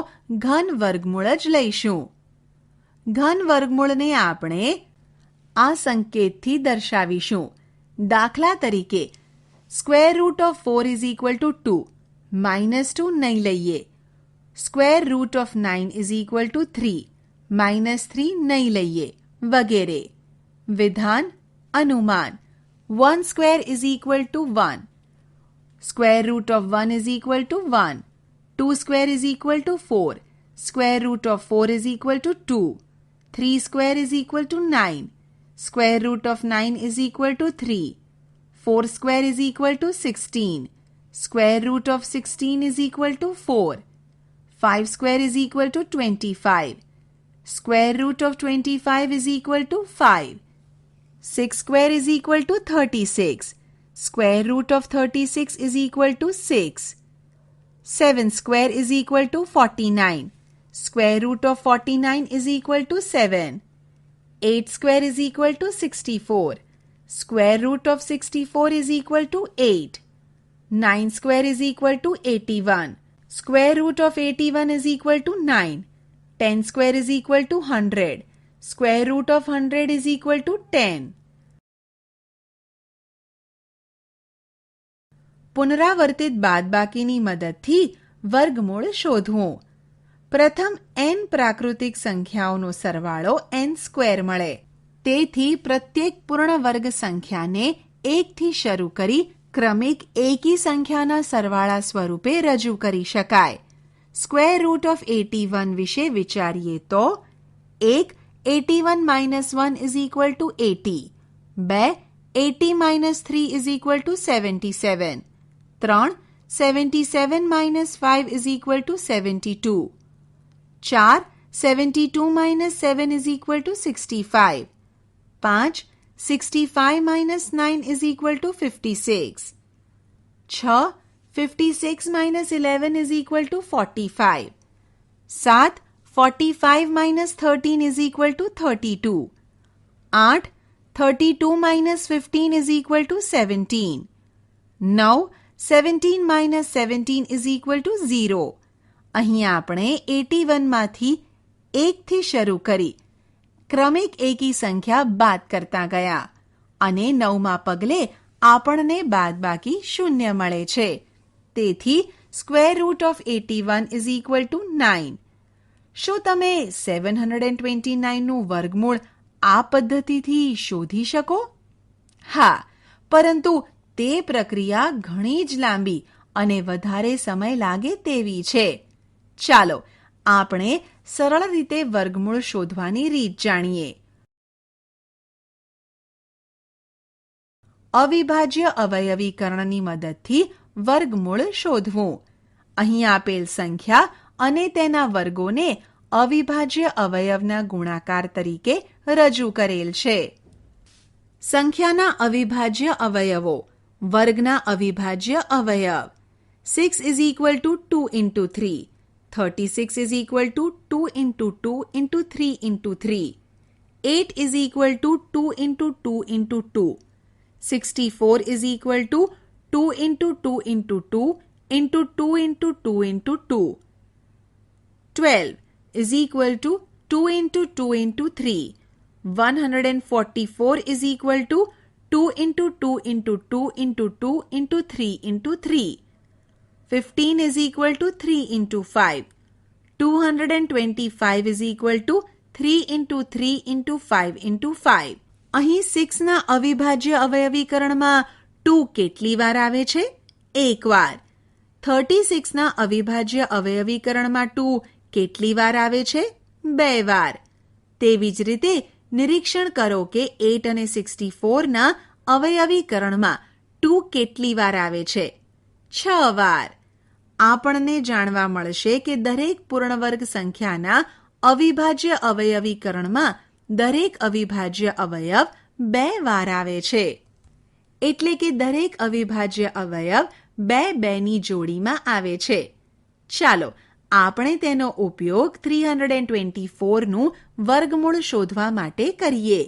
ઘન વર્ગમૂળ જ લઈશું. ઘન વર્ગમૂળને આપણે આ સંકેતથી દર્શાવીશું. દાખલા તરીકે square root of 4 is equal two 2. -2 નહીં લઈએ. Square root of 9 is equal two 3. -3 નહીં લઈએ, વગેરે. વિધાન અનુમાન: 1 square is equal two 1. Square root of 1 is equal two 1. 2 square is equal two 4. Square root of 4 is equal two 2. 3 square is equal two 9. Square root of 9 is equal two 3. 4 square is equal two 16. Square root of 16 is equal two 4. 5 square is equal two 25. Square root of 25 is equal two 5. 6 square is equal two 36. Square root of 36 is equal two 6. 7 square is equal two 49. Square root of 49 is equal two 7. 8 square is equal two 64. Square root of 64 is equal two 8. 9 square is equal two 81. Square root of 81 is equal two 9. 10 square is equal two 100. Square root of 100 is equal to 10. પુનરાવર્તિત બાદબાકીની મદદથી વર્ગમૂળ શોધવું. પ્રથમ n પ્રાકૃતિક સંખ્યાઓનો સરવાળો n square મળે. તેથી પ્રત્યેક પૂર્ણ વર્ગ સંખ્યાને 1 થી શરૂ કરી ક્રમિક એકી સંખ્યાના સરવાળા સ્વરૂપે રજૂ કરી શકાય. સ્ક્વેર રૂટ ઓફ 81 વિશે વિચારીએ તો: 1. 81 - 1 is equal two 80. 2. 80 - 3 is equal two 77. 3. 77 - 5 is equal two 72. 4. 72 - 7 is equal two 65. 5. 65 - 9 is equal two 56. 6. 56 - 11 is equal two 45. 7. 45 - 13 is equal two 32. 8. 32 - 15 is equal two 17. 9. 17 - 17 is equal two 0. અહીં આપણે 81માંથી 1 થી શરૂ કરી ક્રમિક એકી સંખ્યા બાદ કરતા ગયા અને 9મા પગલે આપણને બાદબાકી 0 મળે છે. તેથી square root of 81 is equal two 9. શું તમે 729નું વર્ગમૂળ આ પદ્ધતિથી શોધી શકો? હા, પરંતુ તે પ્રક્રિયા ઘણી જ લાંબી અને વધારે સમય લાગે તેવી છે. ચાલો આપણે સરળ રીતે વર્ગમૂળ શોધવાની રીત જાણીએ. અવિભાજ્ય અવયવીકરણની મદદથી વર્ગમૂળ શોધવું. અહીં આપેલ સંખ્યા અને તેના વર્ગોને અવિભાજ્ય અવયવના ગુણાકાર તરીકે રજૂ કરેલ છે. સંખ્યાના અવિભાજ્ય અવયવો. વર્ગના અવિભાજ્ય અવયવ. 6 is equal two 2 into 3. 36 is equal to 2 into 2 into 3 into 3. 8 is equal to 2 into 2 into 2. 64 is equal to 2 into 2 into 2 into 2 into 2 into 2. 12 is equal to 2 into 2 into 3. 144 is equal to 2 into 2 into 2 into 2 into 3 into 3. 15 is equal to 3 into 5. 225 is equal to 3 into 3 into 5 into 5. અહીં 6ના અવિભાજ્ય અવયવીકરણમાં 2 કેટલી વાર આવે છે? એક વાર. 36ના અવિભાજ્ય અવયવીકરણમાં 2 કેટલી વાર આવે છે? 2 વાર. તેવી જ રીતે નિરીક્ષણ કરો કે 8 અને 64ના અવયવીકરણમાં 2 કેટલી વાર આવે છે? 6 વાર. આપણને જાણવા મળશે કે દરેક પૂર્ણવર્ગ સંખ્યાના અવિભાજ્ય અવયવીકરણમાં દરેક અવિભાજ્ય અવયવ 2 વાર આવે છે. એટલે કે દરેક અવિભાજ્ય અવયવ 2ની જોડીમાં આવે છે. ચાલો આપણે તેનો ઉપયોગ 324નું વર્ગમૂળ શોધવા માટે કરીએ.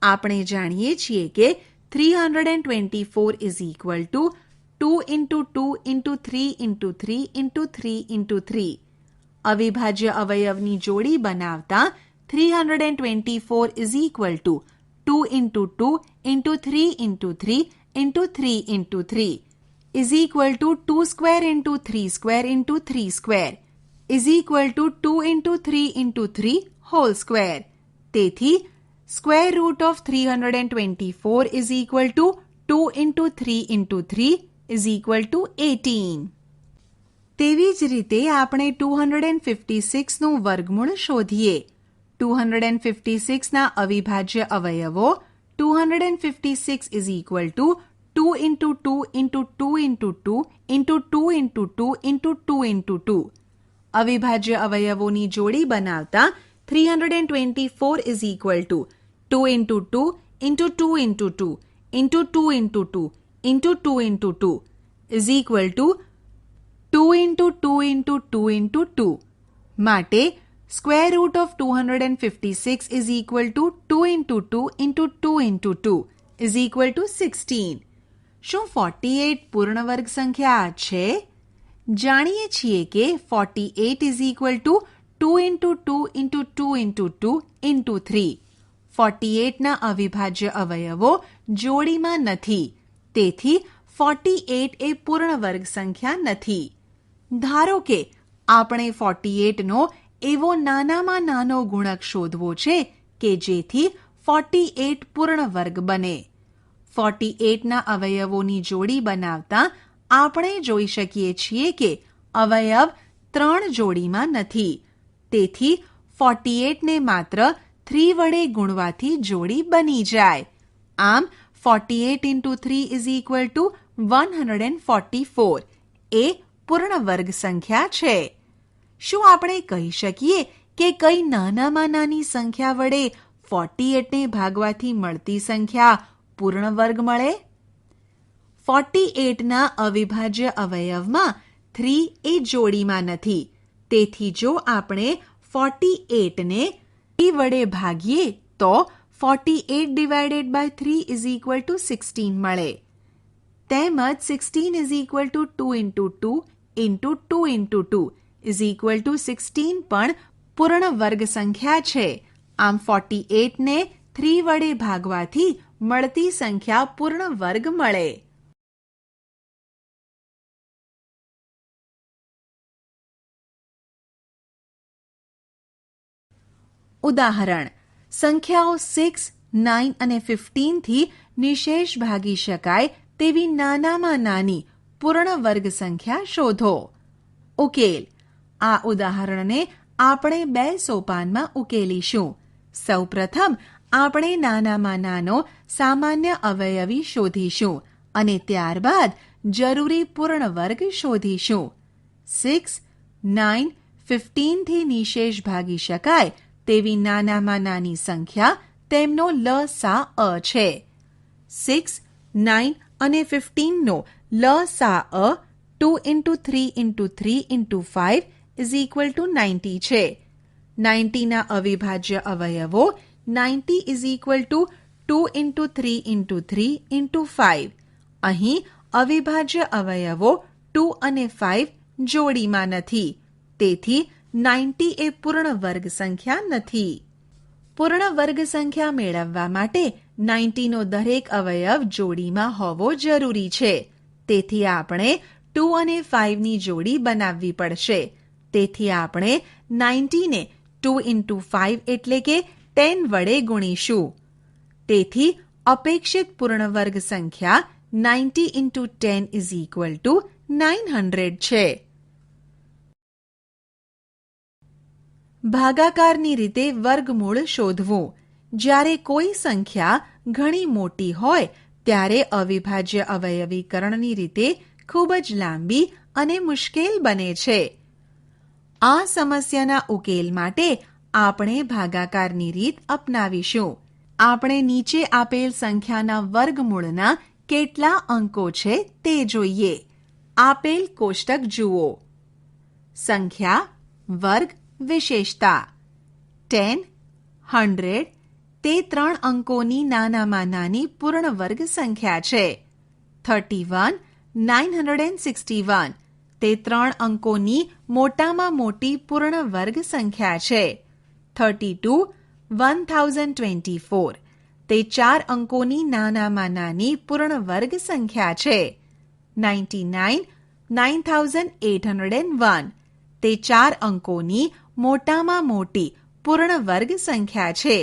આપણે જાણીએ છીએ કે 324 is equal to 2 into 2 into 3 into 3 into 3 into 3. અવિભાજ્ય અવયવની જોડી બનાવતા 324 is equal to 2 into 2 into 3 into 3 into 3 into 3 is equal to 2 square into 3 square into 3 square is equal to 2 into 3 into 3 whole square. તેથી square root of 324 is equal to 2 into 3 into 3 is equal to 18. તેવી જ રીતે આપણે 256નું વર્ગમૂળ શોધીએ. 256ના અવિભાજ્ય અવયવો 256 is equal to 2 into 2 into 2 into 2 into 2 into 2 into 2 into 2. અવિભાજ્ય અવયવોની જોડી બનાવતા 324 is equal to 2 into 2 into 2 into 2 into 2 into 2 into 2 into 2 is equal to 2 into 2 into 2 into 2. માટે square root of 256 is equal to 2 into 2 into 2 into 2 is equal to 16. શું 48 પૂર્ણવર્ગ સંખ્યા છે? જાણીએ છીએ કે 48 is equal to 2 into 2 into 2 into 2 into 3. 48ના અવિભાજ્ય અવયવો જોડીમાં નથી. તેથી 48 એ પૂર્ણવર્ગ સંખ્યા નથી. ધારો કે આપણે 48નો એવો નાનામાં નાનો ગુણક શોધવો છે કે જેથી 48 પૂર્ણવર્ગ બને. 48ના અવયવોની જોડી બનાવતા આપણે જોઈ શકીએ છીએ કે અવયવ 3 જોડીમાં નથી. તેથી 48ને માત્ર 3 વડે ગુણવાથી જોડી બની જાય. આમ 48 into 3 is equal to 144. એ પૂર્ણવર્ગ સંખ્યા છે. શું આપણે કહી શકીએ કે કઈ નાનામાં નાની સંખ્યા વડે 48ને ભાગવાથી મળતી સંખ્યા પૂર્ણવર્ગ મળે? 48ના અવિભાજ્ય અવયવમાં 3 એ જોડીમાં નથી. તેથી જો આપણે 48ને 3 વડે ભાગીએ તો 48 divided by 3 is equal to 16 મળે. તેમજ 16 is equal to 2 into 2 into 2 into 2 is equal to 16 પણ પૂર્ણવર્ગ સંખ્યા છે. આમ 48ને 3 વડે ભાગવાથી મળતી સંખ્યા પૂર્ણવર્ગ મળે. ઉદાહરણ: સંખ્યાઓ 6, 9 અને 15 થી નિશેષ ભાગી શકાય તેવી નાનામાં નાની પૂર્ણવર્ગ સંખ્યા શોધો. ઉકેલ: આ ઉદાહરણને આપણે 2 સોપાનમાં ઉકેલીશું. સૌપ્રથમ આપણે નાનામાં નાનો સામાન્ય અવયવી શોધીશું અને ત્યારબાદ જરૂરી પૂર્ણવર્ગ શોધીશું. 6, 9, 15 થી નિશેષ ભાગી શકાય તેવી નાનામાં નાની સંખ્યા તેમનો લસા અ છે. 6, 9 અને 15નો લસા અ 2 into 3 into 3 into 5 is equal to 90 છે. 90ના અવિભાજ્ય અવયવો 90 is equal to 2 into 3 into 3 into 5. અહીં અવિભાજ્ય અવયવો 2 અને 5 જોડીમાં નથી. તેથી 90 એ પૂર્ણવર્ગ સંખ્યા નથી. પૂર્ણવર્ગ સંખ્યા મેળવવા માટે 90નો દરેક અવયવ જોડીમાં હોવો જરૂરી છે. તેથી આપણે 2 અને 5ની જોડી બનાવવી પડશે. તેથી આપણે 90ને 2 into 5 એટલે કે 10 વડે ગુણીશું. તેથી અપેક્ષિત પૂર્ણ વર્ગ સંખ્યા 90 into 10 is equal to 900 છે. ભાગાકારની રીતે વર્ગમૂળ શોધવું. જ્યારે કોઈ સંખ્યા ઘણી મોટી હોય ત્યારે અવિભાજ્ય અવયવીકરણની રીતે ખૂબ જ લાંબી અને મુશ્કેલ બને છે. આ સમસ્યાના ઉકેલ માટે આપણે ભાગાકારની રીત અપનાવીશું. આપણે નીચે આપેલ સંખ્યાના વર્ગમૂળના કેટલા અંકો છે તે જોઈએ. આપેલ કોષ્ટક જુઓ. સંખ્યા, વર્ગ, વિશેષતા. 10, 100 તે 3 અંકોની નાનામાં નાની પૂર્ણ વર્ગ સંખ્યા છે. 31, 961 તે 3 અંકોની મોટામાં મોટી પૂર્ણ વર્ગ સંખ્યા છે. 32, 1024 તે 4 અંકોની નાનામાં નાની પૂર્ણ વર્ગ સંખ્યા છે. 99, 9801 તે 4 અંકોની મોટામાં મોટી પૂર્ણ વર્ગ સંખ્યા છે.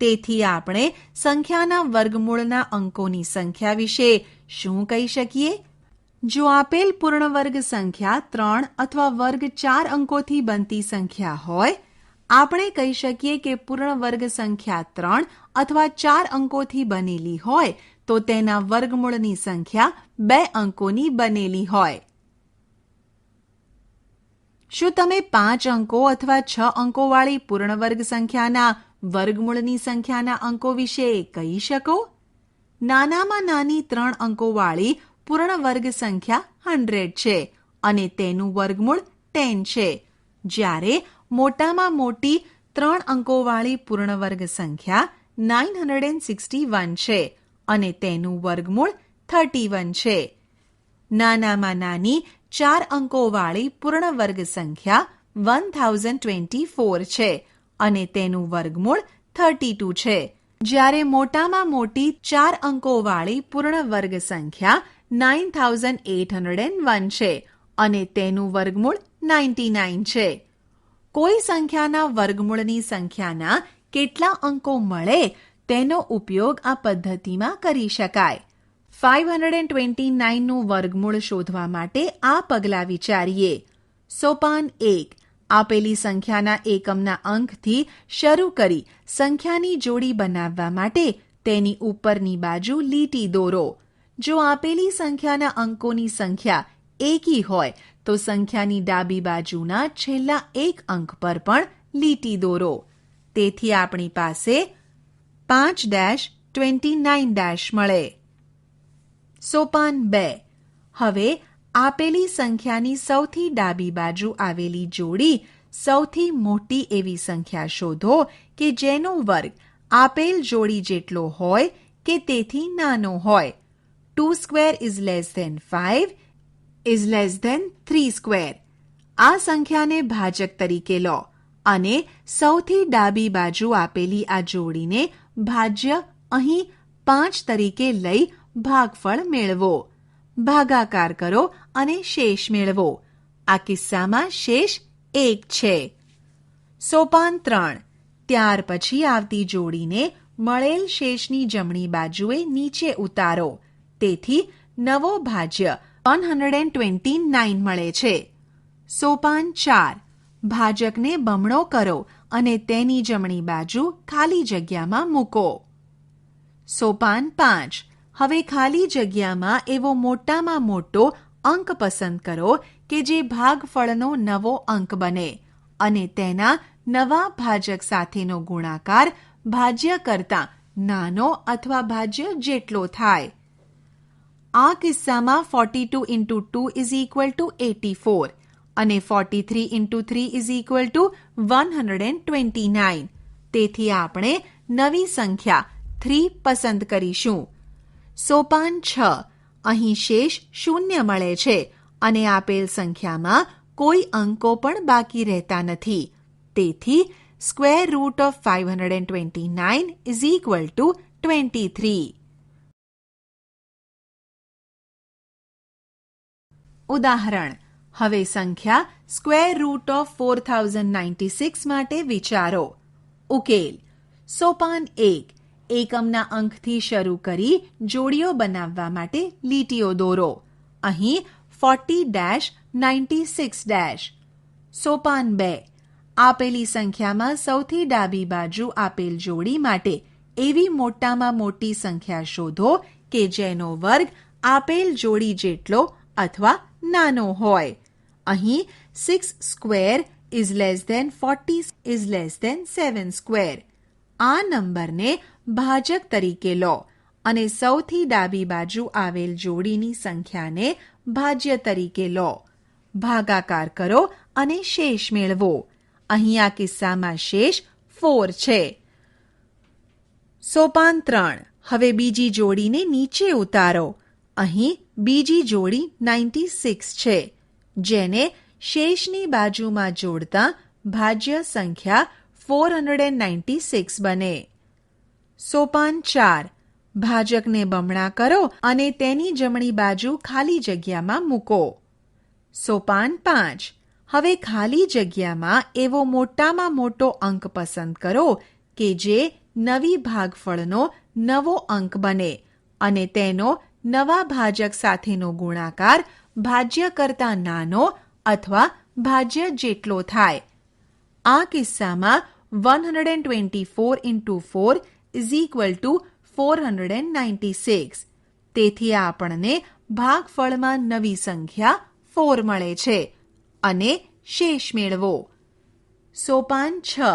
તેથી આપણે સંખ્યાના વર્ગમૂળના અંકોની સંખ્યા વિશે શું કહી શકીએ? જો આપેલ પૂર્ણ વર્ગ સંખ્યા 3 અથવા વર્ગ 4 અંકોથી બનતી સંખ્યા હોય, આપણે કહી શકીએ કે પૂર્ણ વર્ગ સંખ્યા 3 અથવા 4 અંકોથી બનેલી હોય તો તેના વર્ગમૂળની સંખ્યા 2 અંકોની બનેલી હોય. શું તમે 5 અંકો અથવા 6 અંકોવાળી પૂર્ણ વર્ગ સંખ્યાના વર્ગમૂળની સંખ્યાના અંકો વિશે કહી શકો? નાનામાં નાની 3 અંકોવાળી પૂર્ણ વર્ગ સંખ્યા 100 છે અને તેનું વર્ગમૂળ 10 છે. જ્યારે મોટામાં મોટી 3 અંકોવાળી પૂર્ણ વર્ગ સંખ્યા 961 છે અને તેનું વર્ગમૂળ 31 છે. નાનામાં નાની 4 અંકોવાળી પૂર્ણ વર્ગ સંખ્યા 1024 છે અને તેનું વર્ગમૂળ 32 છે. જ્યારે મોટામાં મોટી 4 અંકોવાળી પૂર્ણ વર્ગ સંખ્યા 9801 છે અને તેનું વર્ગમૂળ 99 છે. કોઈ સંખ્યાના વર્ગમૂળની સંખ્યાના કેટલા અંકો મળે તેનો ઉપયોગ આ પદ્ધતિમાં કરી શકાય. 529 નું વર્ગમૂળ શોધવા માટે આ પગલાં વિચારીએ. સોપાન 1. આપેલી સંખ્યાના એકમના અંકથી શરૂ કરી સંખ્યાની જોડી બનાવવા માટે તેની ઉપરની બાજુ લીટી દોરો. જો આપેલી સંખ્યાના અંકોની સંખ્યા એકી હોય તો સંખ્યાની ડાબી બાજુના છેલ્લા એક અંક પર પણ લીટી દોરો. તેથી આપણી પાસે 5-29 મળે. સોપાન 2. હવે આપેલી સંખ્યાની સૌથી ડાબી બાજુ આવેલી જોડી સૌથી મોટી એવી સંખ્યા શોધો કે જેનો વર્ગ આપેલ જોડી જેટલો હોય કે તેથી નાનો હોય. 2 square is less than 5 is less than 3 square. આ સંખ્યાને ભાજક તરીકે લો અને સૌથી ડાબી બાજુ આપેલી આ જોડીને ભાજ્ય અહીં 5 તરીકે લઈ ભાગફળ મેળવો. ભાગાકાર કરો અને શેષ મેળવો. આ કિસ્સામાં શેષ 1 છે. સોપાન 3. ત્યાર પછી આવતી જોડીને મળેલ શેષની જમણી બાજુએ નીચે ઉતારો. તેથી નવો ભાજ્ય 129 મળે છે. સોપાન 4. ભાજકને બમણો કરો અને તેની જમણી બાજુ ખાલી જગ્યામાં મૂકો. સોપાન 5. હવે ખાલી જગ્યામાં એવો મોટામાં મોટો અંક પસંદ કરો કે જે ભાગફળનો નવો અંક બને અને તેના નવા ભાજક સાથેનો ગુણાકાર ભાજ્ય કરતાં નાનો અથવા ભાજ્ય જેટલો થાય. આ કિસ્સામાં 42 into 2 is equal to 84 અને 43 into 3 is equal to 129. તેથી આપણે નવી સંખ્યા 3 પસંદ કરીશું. સોપાન 6. અહીં શેષ 0 મળે છે અને આપેલ સંખ્યામાં કોઈ અંકો પણ બાકી રહેતા નથી. તેથી square root of 529 is equal to 23. ઉદાહરણ. હવે સંખ્યા સ્ક્વેર રૂટ ઓફ 4096 માટે વિચારો. ઉકેલ. સોપાન 1. એકમના અંકથી શરૂ કરી જોડીઓ બનાવવા માટે લીટીઓ દોરો. અહીં 40-96. સોપાન 2. આપેલી સંખ્યામાં સૌથી ડાબી બાજુ આપેલ જોડી માટે એવી મોટામાં મોટી સંખ્યા શોધો કે જેનો વર્ગ આપેલ જોડી જેટલો અથવા નાનો હોય. અહીં 6 square is less than 40 is less than 7 square. આ નંબરને ભાજક તરીકે લો અને સૌથી ડાબી બાજુ આવેલ જોડીની સંખ્યાને ભાજ્ય તરીકે લો. ભાગાકાર કરો અને શેષ મેળવો. અહીં આ કિસ્સામાં શેષ 4 છે. સોપાન 3. હવે બીજી જોડીને નીચે ઉતારો. અહીં બીજી જોડી 96 છે, જેને શેષની બાજુમાં જોડતા ભાજ્ય સંખ્યા 496 બને. સોપાન 4. ભાજકને બમણા કરો અને તેની જમણી બાજુ ખાલી જગ્યામાં મૂકો. સોપાન 5. હવે ખાલી જગ્યામાં એવો મોટામાં મોટો અંક પસંદ કરો કે જે નવી ભાગફળનો નવો અંક બને અને તેનો નવા ભાજક સાથેનો ગુણાકાર ભાજ્ય કરતાં નાનો અથવા ભાજ્ય જેટલો થાય. આ કિસ્સામાં 124 into 4 is equal to 496. તેથી આપણને ભાગફળમાં નવી સંખ્યા 4 મળે છે અને શેષ મેળવો. સોપાન 6.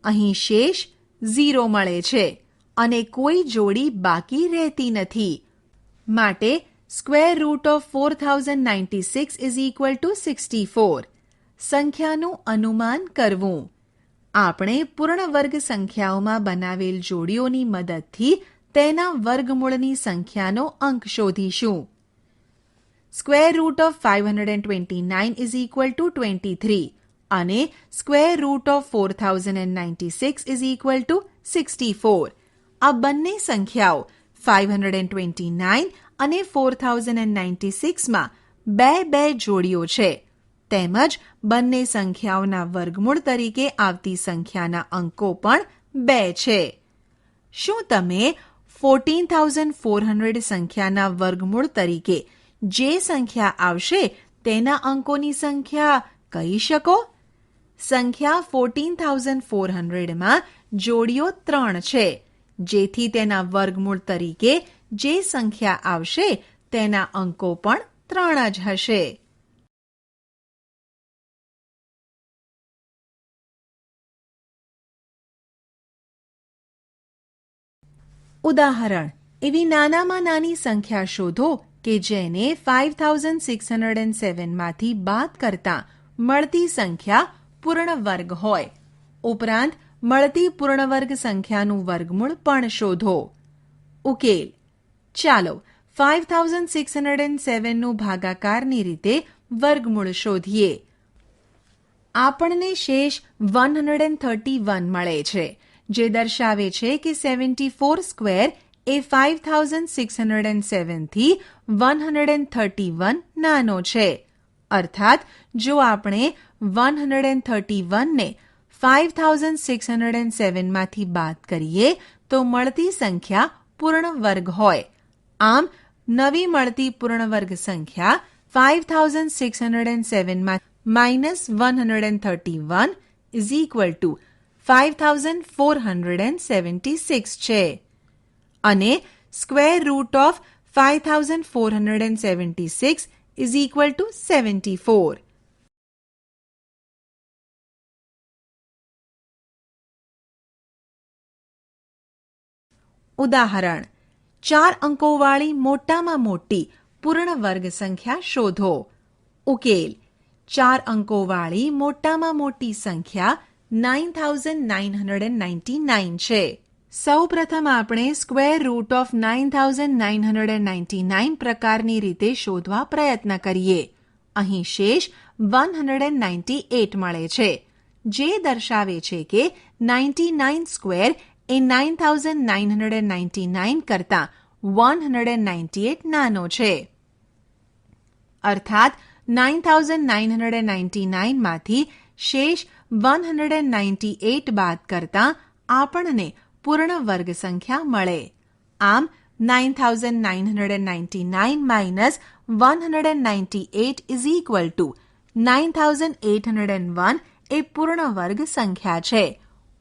અહીં શેષ 0 મળે છે અને કોઈ જોડી બાકી રહેતી નથી. માટે square root of 4096 is equal to 64. સંખ્યાનું અનુમાન કરવું. આપણે પૂર્ણ વર્ગ સંખ્યાઓમાં બનાવેલ જોડીઓની મદદથી તેના વર્ગમૂળની સંખ્યાનો અંક શોધીશું. Square root of 529 is equal to 23 અને square root of 4096 is equal to 64. આ બંને સંખ્યાઓ 529 અને 4096માં બે જોડીઓ છે. તેમજ બંને સંખ્યાઓના વર્ગમૂળ તરીકે આવતી સંખ્યાના અંકો પણ 2 છે. શું તમે 14400 સંખ્યાના વર્ગમૂળ તરીકે જે સંખ્યા આવશે તેના અંકોની સંખ્યા કહી શકો? સંખ્યા 14400માં જોડીઓ 3 છે, જેથી તેના વર્ગમૂળ તરીકે જે સંખ્યા આવશે તેના અંકો પણ 3 જ હશે. ઉદાહરણ. એવી નાનામાં નાની સંખ્યા શોધો કે જેને 5607 માંથી બાદ કરતા મળતી સંખ્યા પૂર્ણ વર્ગ હોય. ઉપરાંત મળતી પૂર્ણ વર્ગ સંખ્યાનું વર્ગમૂળ પણ શોધો. ઉકેલ. ચાલો 5607 નું ભાગાકારની રીતે વર્ગમૂળ શોધીએ. આપણને શેષ 131 મળે છે, જે દર્શાવે છે કે 74 સ્ક્વેર એ 5607 થી 131 નાનો છે. અર્થાત જો આપણે 131 ને 5607 માંથી બાદ કરીએ તો મળતી સંખ્યા પૂર્ણ વર્ગ હોય. આમ નવી મળતી પૂર્ણ વર્ગ સંખ્યા 5607 માં -131 is equal to 5476 છે અને square root of 5476 is equal to 74. ઉદાહરણ. 4 અંકોવાળી મોટામાં મોટી પૂર્ણ વર્ગ સંખ્યા શોધો. ઉકેલ. 4 અંકોવાળી મોટામાં મોટી સંખ્યા 9999 છે. સૌપ્રથમ આપણે સ્ક્વેર રૂટ ઓફ 9999 પ્રકારની રીતે શોધવા પ્રયત્ન કરીએ. અહીં શેષ 198 મળે છે, જે દર્શાવે છે કે 99 સ્ક્વેર એ 9999 કરતાં 198 નાનો છે. અર્થાત 9999 માંથી શેષ 198 બાદ કરતાં આપણને પૂર્ણ વર્ગ સંખ્યા મળે. આમ 9999 minus 198 is equal to 9801 એ પૂર્ણ વર્ગ સંખ્યા છે.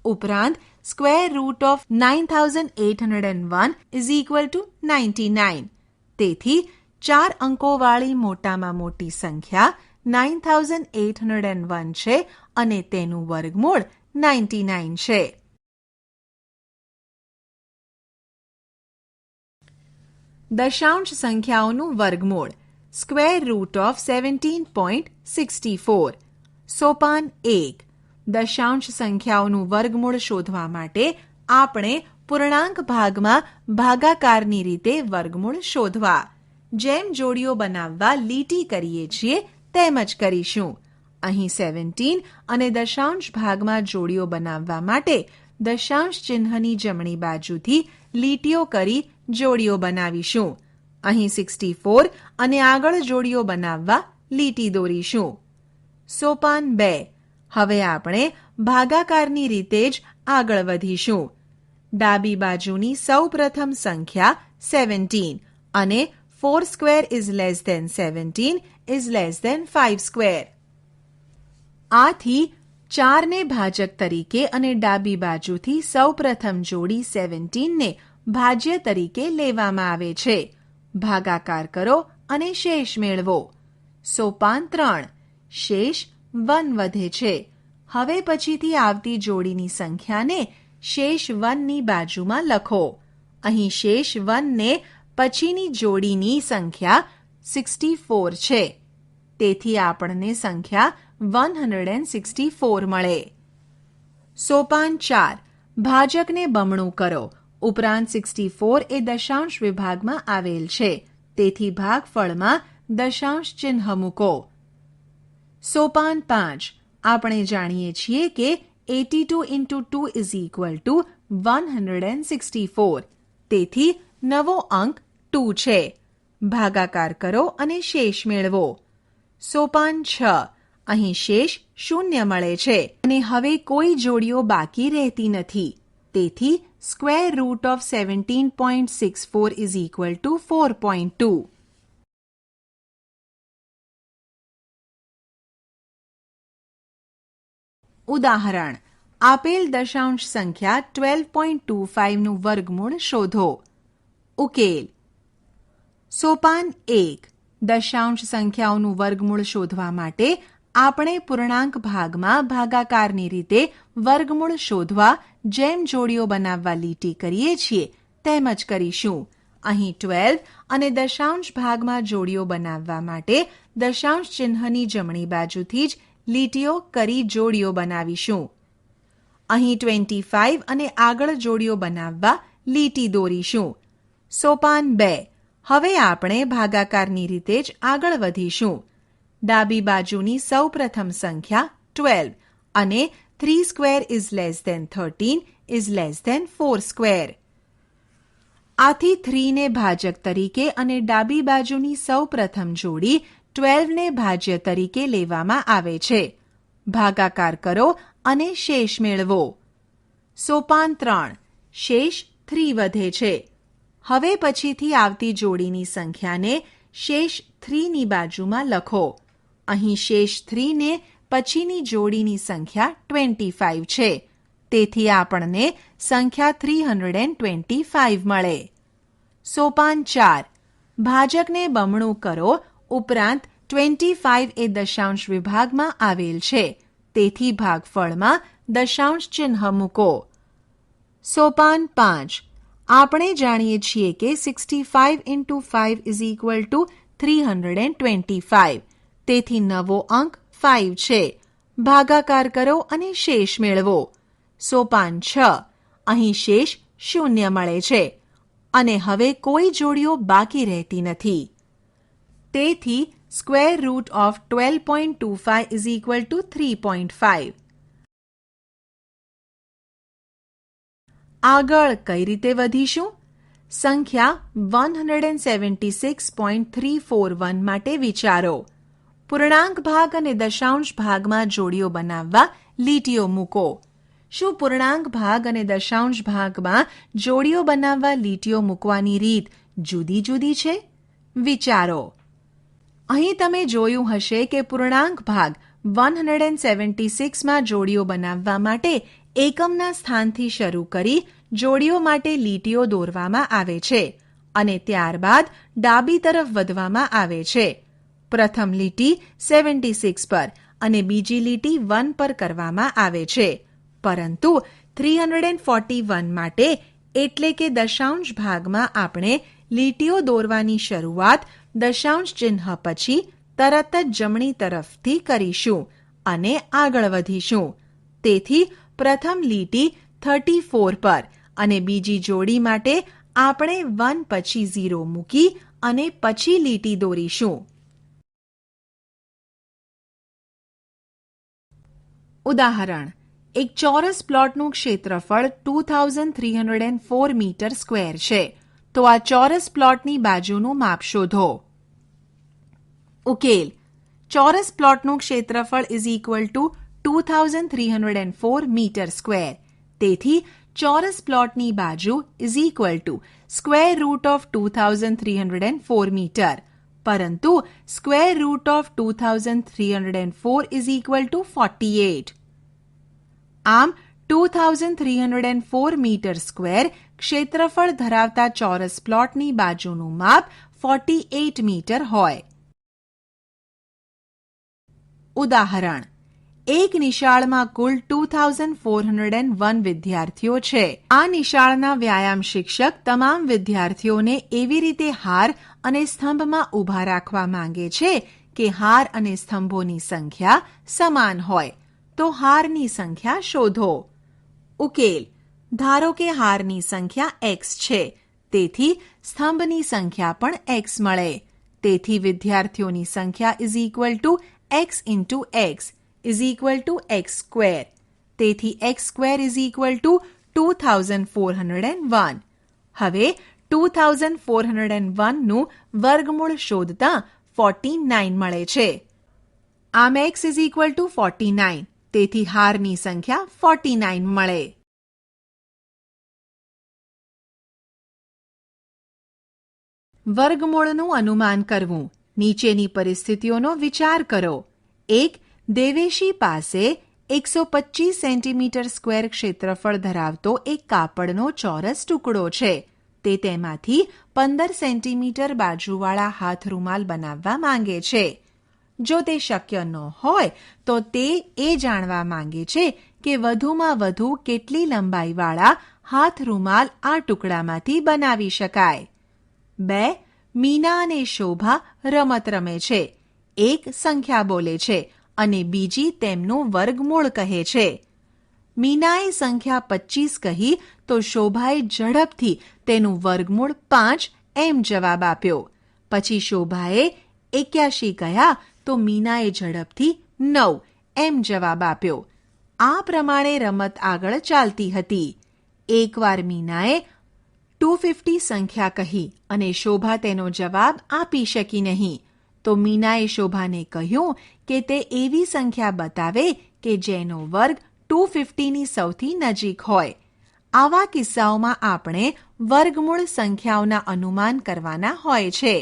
ઉપરાંત square root of 9801 is equal to 99. તેથી 4 અંકોવાળી મોટામાં મોટી સંખ્યા 9801 છે અને તેનું વર્ગમૂળ 99 છે. દશાંશ સંખ્યાઓનું વર્ગમૂળ સ્ક્વેર રૂટ ઓફ 17.64. સોપાન 1. દશાંશ સંખ્યાઓનું વર્ગમૂળ શોધવા માટે આપણે પૂર્ણાંક ભાગમાં ભાગાકારની રીતે વર્ગમૂળ શોધવા. જેમ જોડીઓ બનાવવા લીટી કરીએ છીએ તેમ જ કરીશું. અહીં 17 અને દશાંશ ભાગમાં જોડીઓ બનાવવા માટે દશાંશ ચિહ્નની જમણી બાજુથી લીટીઓ કરી જોડીઓ બનાવીશું. અહીં 64 અને આગળ જોડીઓ બનાવવા લીટી દોરીશું. સોપાન 2. હવે આપણે ભાગાકારની રીતે જ આગળ વધીશું. ડાબી બાજુની સૌપ્રથમ સંખ્યા 17 અને 4 square is less than 17 is less than 5 square. આથી 4 ને ભાજક તરીકે અને ડાબી બાજુથી સૌપ્રથમ જોડી 17 ને ભાજ્ય તરીકે લેવામાં આવે છે. ભાગાકાર કરો અને શેષ મેળવો. સોપાન 3. શેષ 1 વધે છે. હવે પછીથી આવતી જોડીની સંખ્યાને શેષ 1 ની બાજુમાં લખો. અહીં શેષ 1 ને પછીની જોડીની સંખ્યા 64 છે. તેથી આપણને સંખ્યા 164 મળે. સોપાન 4. ભાજકને બમણું કરો. ઉપરાંત 64 એ દશાંશ વિભાગમાં આવેલ છે. તેથી ભાગફળમાં દશાંશ ચિહ્ન મૂકો. સોપાન 5. આપણે જાણીએ છીએ કે 82 into 2 is equal to 164. તેથી નવો અંક 2 છે. ભાગાકાર કરો અને શેષ મેળવો. સોપાન 6. અહીં શેષ 0 મળે છે અને હવે કોઈ જોડીઓ બાકી રહેતી નથી. તેથી square root of 17.64 is equal to 4.2. ઉદાહરણ. આપેલ દશાંશ સંખ્યા 12.25 નું વર્ગમૂળ શોધો. ઉકેલ. સોપાન 1. દશાંશ સંખ્યાઓનું વર્ગમૂળ શોધવા માટે આપણે પૂર્ણાંક ભાગમાં ભાગાકારની રીતે વર્ગમૂળ શોધવા જેમ જોડીઓ બનાવવા લીટી કરીએ છીએ તેમ જ કરીશું. અહીં 12 અને દશાંશ ભાગમાં જોડીઓ બનાવવા માટે દશાંશ ચિહ્નની જમણી બાજુથી જ લીટીઓ કરી જોડીઓ બનાવીશું. અહીં 25 અને આગળ જોડીઓ બનાવવા લીટી દોરીશું. સોપાન 2. હવે આપણે ભાગાકારની રીતે જ આગળ વધીશું. ડાબી બાજુની સૌપ્રથમ સંખ્યા 12 અને 3 square is less than 13 is less than 4 square. આથી 3 ને ભાજક તરીકે અને ડાબી બાજુની સૌપ્રથમ જોડી 12 ને ભાજ્ય તરીકે લેવામાં આવે છે. ભાગાકાર કરો અને શેષ મેળવો. સોપાન 3. શેષ 3 વધે છે. હવે પછીથી આવતી જોડીની સંખ્યાને શેષ 3 ની બાજુમાં લખો. અહીં શેષ 3 ને પછીની જોડીની સંખ્યા 25 છે. તેથી આપણને સંખ્યા 325 મળે. સોપાન 4. ભાજકને બમણું કરો. ઉપરાંત 25 એ દશાંશ વિભાગમાં આવેલ છે. તેથી ભાગફળમાં દશાંશ ચિહ્ન મૂકો. સોપાન 5. આપણે જાણીએ છીએ કે 65 into 5 is equal to 325. તેથી નવો અંક 5 છે. ભાગાકાર કરો અને શેષ મેળવો. સોપાન 6. અહીં શેષ 0 મળે છે અને હવે કોઈ જોડીઓ બાકી રહેતી નથી. તેથી square root of 12.25 is equal to 3.5. આગળ કઈ રીતે વધીશું? સંખ્યા 176.341 માટે વિચારો. પૂર્ણાંક ભાગ અને દશાંશ ભાગમાં જોડીઓ બનાવવા લીટીઓ મૂકો. શું પૂર્ણાંક ભાગ અને દશાંશ ભાગમાં જોડીઓ બનાવવા લીટીઓ મૂકવાની રીત જુદી જુદી છે? વિચારો. અહીં તમે જોયું હશે કે પૂર્ણાંક ભાગ 176માં જોડીઓ બનાવવા માટે એકમના સ્થાનથી શરૂ કરી જોડીઓ માટે લીટીઓ દોરવામાં આવે છે અને ત્યારબાદ ડાબી તરફ વધવામાં આવે છે. પ્રથમ લીટી 76 પર અને બીજી લીટી 1 પર કરવામાં આવે છે. પરંતુ 341 માટે એટલે કે દશાંશ ભાગમાં આપણે લીટીઓ દોરવાની શરૂઆત દશાંશ ચિહ્ન પછી તરત જ જમણી તરફથી કરીશું અને આગળ વધીશું. તેથી પ્રથમ લીટી 34 પર અને બીજી જોડી માટે આપણે 1 પછી 0 મૂકી અને પછી લીટી દોરીશું. ઉદાહરણ. એક ચોરસ પ્લોટનું ક્ષેત્રફળ 2304 મીટર સ્ક્વેર છે. તો આ ચોરસ પ્લોટની બાજુનું માપ શોધો. ઉકેલ. ચોરસ પ્લોટનું ક્ષેત્રફળ is equal to 2304 metre square. તેથી ચોરસ પ્લોટની બાજુ is equal to square root of 2304 metre. પરંતુ square root of 2304 is equal to 48. આમ 2304 મીટર સ્ક્વેર ક્ષેત્રફળ ધરાવતા ચોરસ પ્લોટની બાજુનું માપ 48 મીટર હોય. ઉદાહરણ. એક નિશાળમાં કુલ 2401 વિદ્યાર્થીઓ છે. આ નિશાળના વ્યાયામ શિક્ષક તમામ વિદ્યાર્થીઓને એવી રીતે હાર અને સ્તંભમાં ઊભા રાખવા માંગે છે કે હાર અને સ્તંભોની સંખ્યા સમાન હોય. તો હારની સંખ્યા શોધો. ઉકેલ. ધારો કે હારની સંખ્યા x છે. તેથી સ્તંભની સંખ્યા પણ x મળે. તેથી વિદ્યાર્થીઓની સંખ્યા is equal two x into x is equal two x square. તેથી x square is equal two 2401. હવે 2401 નું વર્ગમૂળ શોધતા 49 મળે છે. આમ x ઇઝ ઇક્વલ ટુ 49. તેથી હારની સંખ્યા 49 મળે. વર્ગમૂળનું અનુમાન કરવું. નીચેની પરિસ્થિતિઓનો વિચાર કરો. 1. દેવેશી પાસે 125 સેન્ટીમીટર સ્ક્વેર ક્ષેત્રફળ ધરાવતો એક કાપડનો ચોરસ ટુકડો છે. તે તેમાંથી 15 સેન્ટીમીટર બાજુવાળા હાથ રૂમાલ બનાવવા માંગે છે. જો તે શક્ય ન હોય તો તે એ જાણવા માંગે છે કે વધુમાં વધુ કેટલી લંબાઈવાળા હાથ રૂમાલ આ ટુકડામાંથી બનાવી શકાય. 2. મીના અને શોભા રમત રમે છે. એક સંખ્યા બોલે છે અને બીજી તેમનું વર્ગમૂળ કહે છે. મીનાએ સંખ્યા 25 કહી તો શોભાએ ઝડપથી તેનું વર્ગમૂળ 5 એમ જવાબ આપ્યો. પછી શોભાએ 81 કહ્યા તો મીનાએ ઝડપથી 9 એમ જવાબ આપ્યો. આ પ્રમાણે રમત આગળ ચાલતી હતી. એકવાર મીનાએ 250 સંખ્યા કહી અને શોભા તેનો જવાબ આપી શકી નહીં. તો મીનાએ શોભાને કહ્યું કે તે એવી સંખ્યા બતાવે કે જેનો વર્ગ 250ની સૌથી નજીક હોય. આવા કિસ્સાઓમાં આપણે વર્ગમૂળ સંખ્યાઓના અનુમાન કરવાના હોય છે.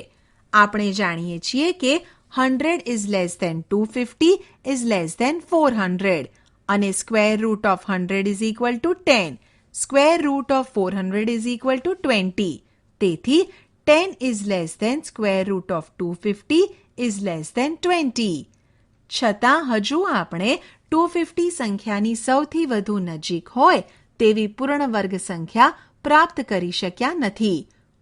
આપણે જાણીએ છીએ કે 100 is less than 250 is less than 400 અને square root of 100 is equal to 10. Square root of 400 is equal to 20. તેથી 10 is less than square root of 250 is less than 20. છતાં હજુ આપણે 250 સંખ્યાની સૌથી વધુ નજીક હોય તેવી પૂર્ણ વર્ગ સંખ્યા પ્રાપ્ત કરી શક્યા નથી.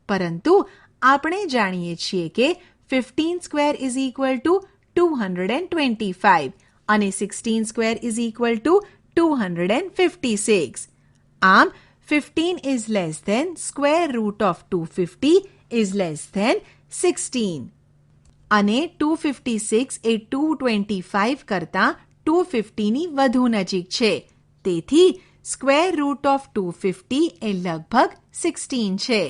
પરંતુ આપણે જાણીએ છીએ કે 15 સ્ક્વેર ઇઝ ઇક્વલ ટુ 225 અને 16 સ્ક્વેર ઇઝ ઇક્વલ ટુ 256. આમ 15 is less than square root of 250 is less than 16. અને 256 એ 225 કરતાં 250ની વધુ નજીક છે. તેથી સ્ક્વેર રૂટ ઓફ 250 એ લગભગ 16 છે.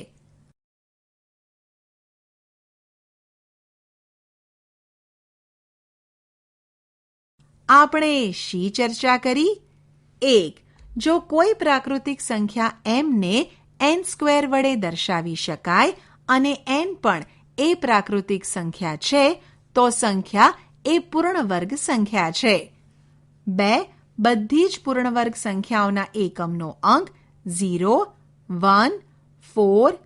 આપણે શી ચર્ચા કરી? 1. જો કોઈ પ્રાકૃતિક સંખ્યા m ને n² વડે દર્શાવી શકાય અને n પણ એ પ્રાકૃતિક સંખ્યા છે તો સંખ્યા એ પૂર્ણવર્ગ સંખ્યા છે. 2. બધી જ પૂર્ણવર્ગ સંખ્યાઓના એકમનો અંક 0, 1, 4,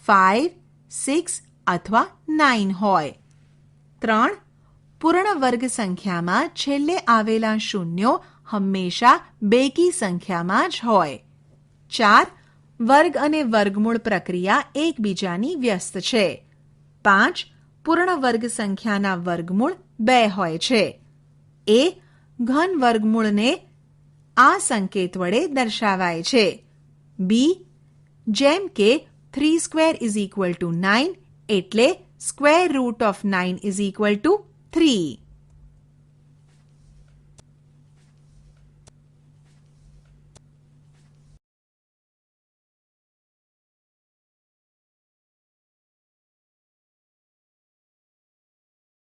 5, 6 અથવા 9 હોય. 3. પૂર્ણ વર્ગ સંખ્યામાં છેલ્લે આવેલા શૂન્યો હંમેશા બેકી સંખ્યામાં જ હોય. 4. વર્ગ અને વર્ગમૂળ પ્રક્રિયા એકબીજાની વ્યસ્ત છે. 5. પૂર્ણ વર્ગ સંખ્યાના વર્ગમૂળ 2 હોય છે. એ ઘન વર્ગમૂળને આ સંકેત વડે દર્શાવાય છે. બી. જેમ કે 3² = 9 એટલે square root of 9 = 3.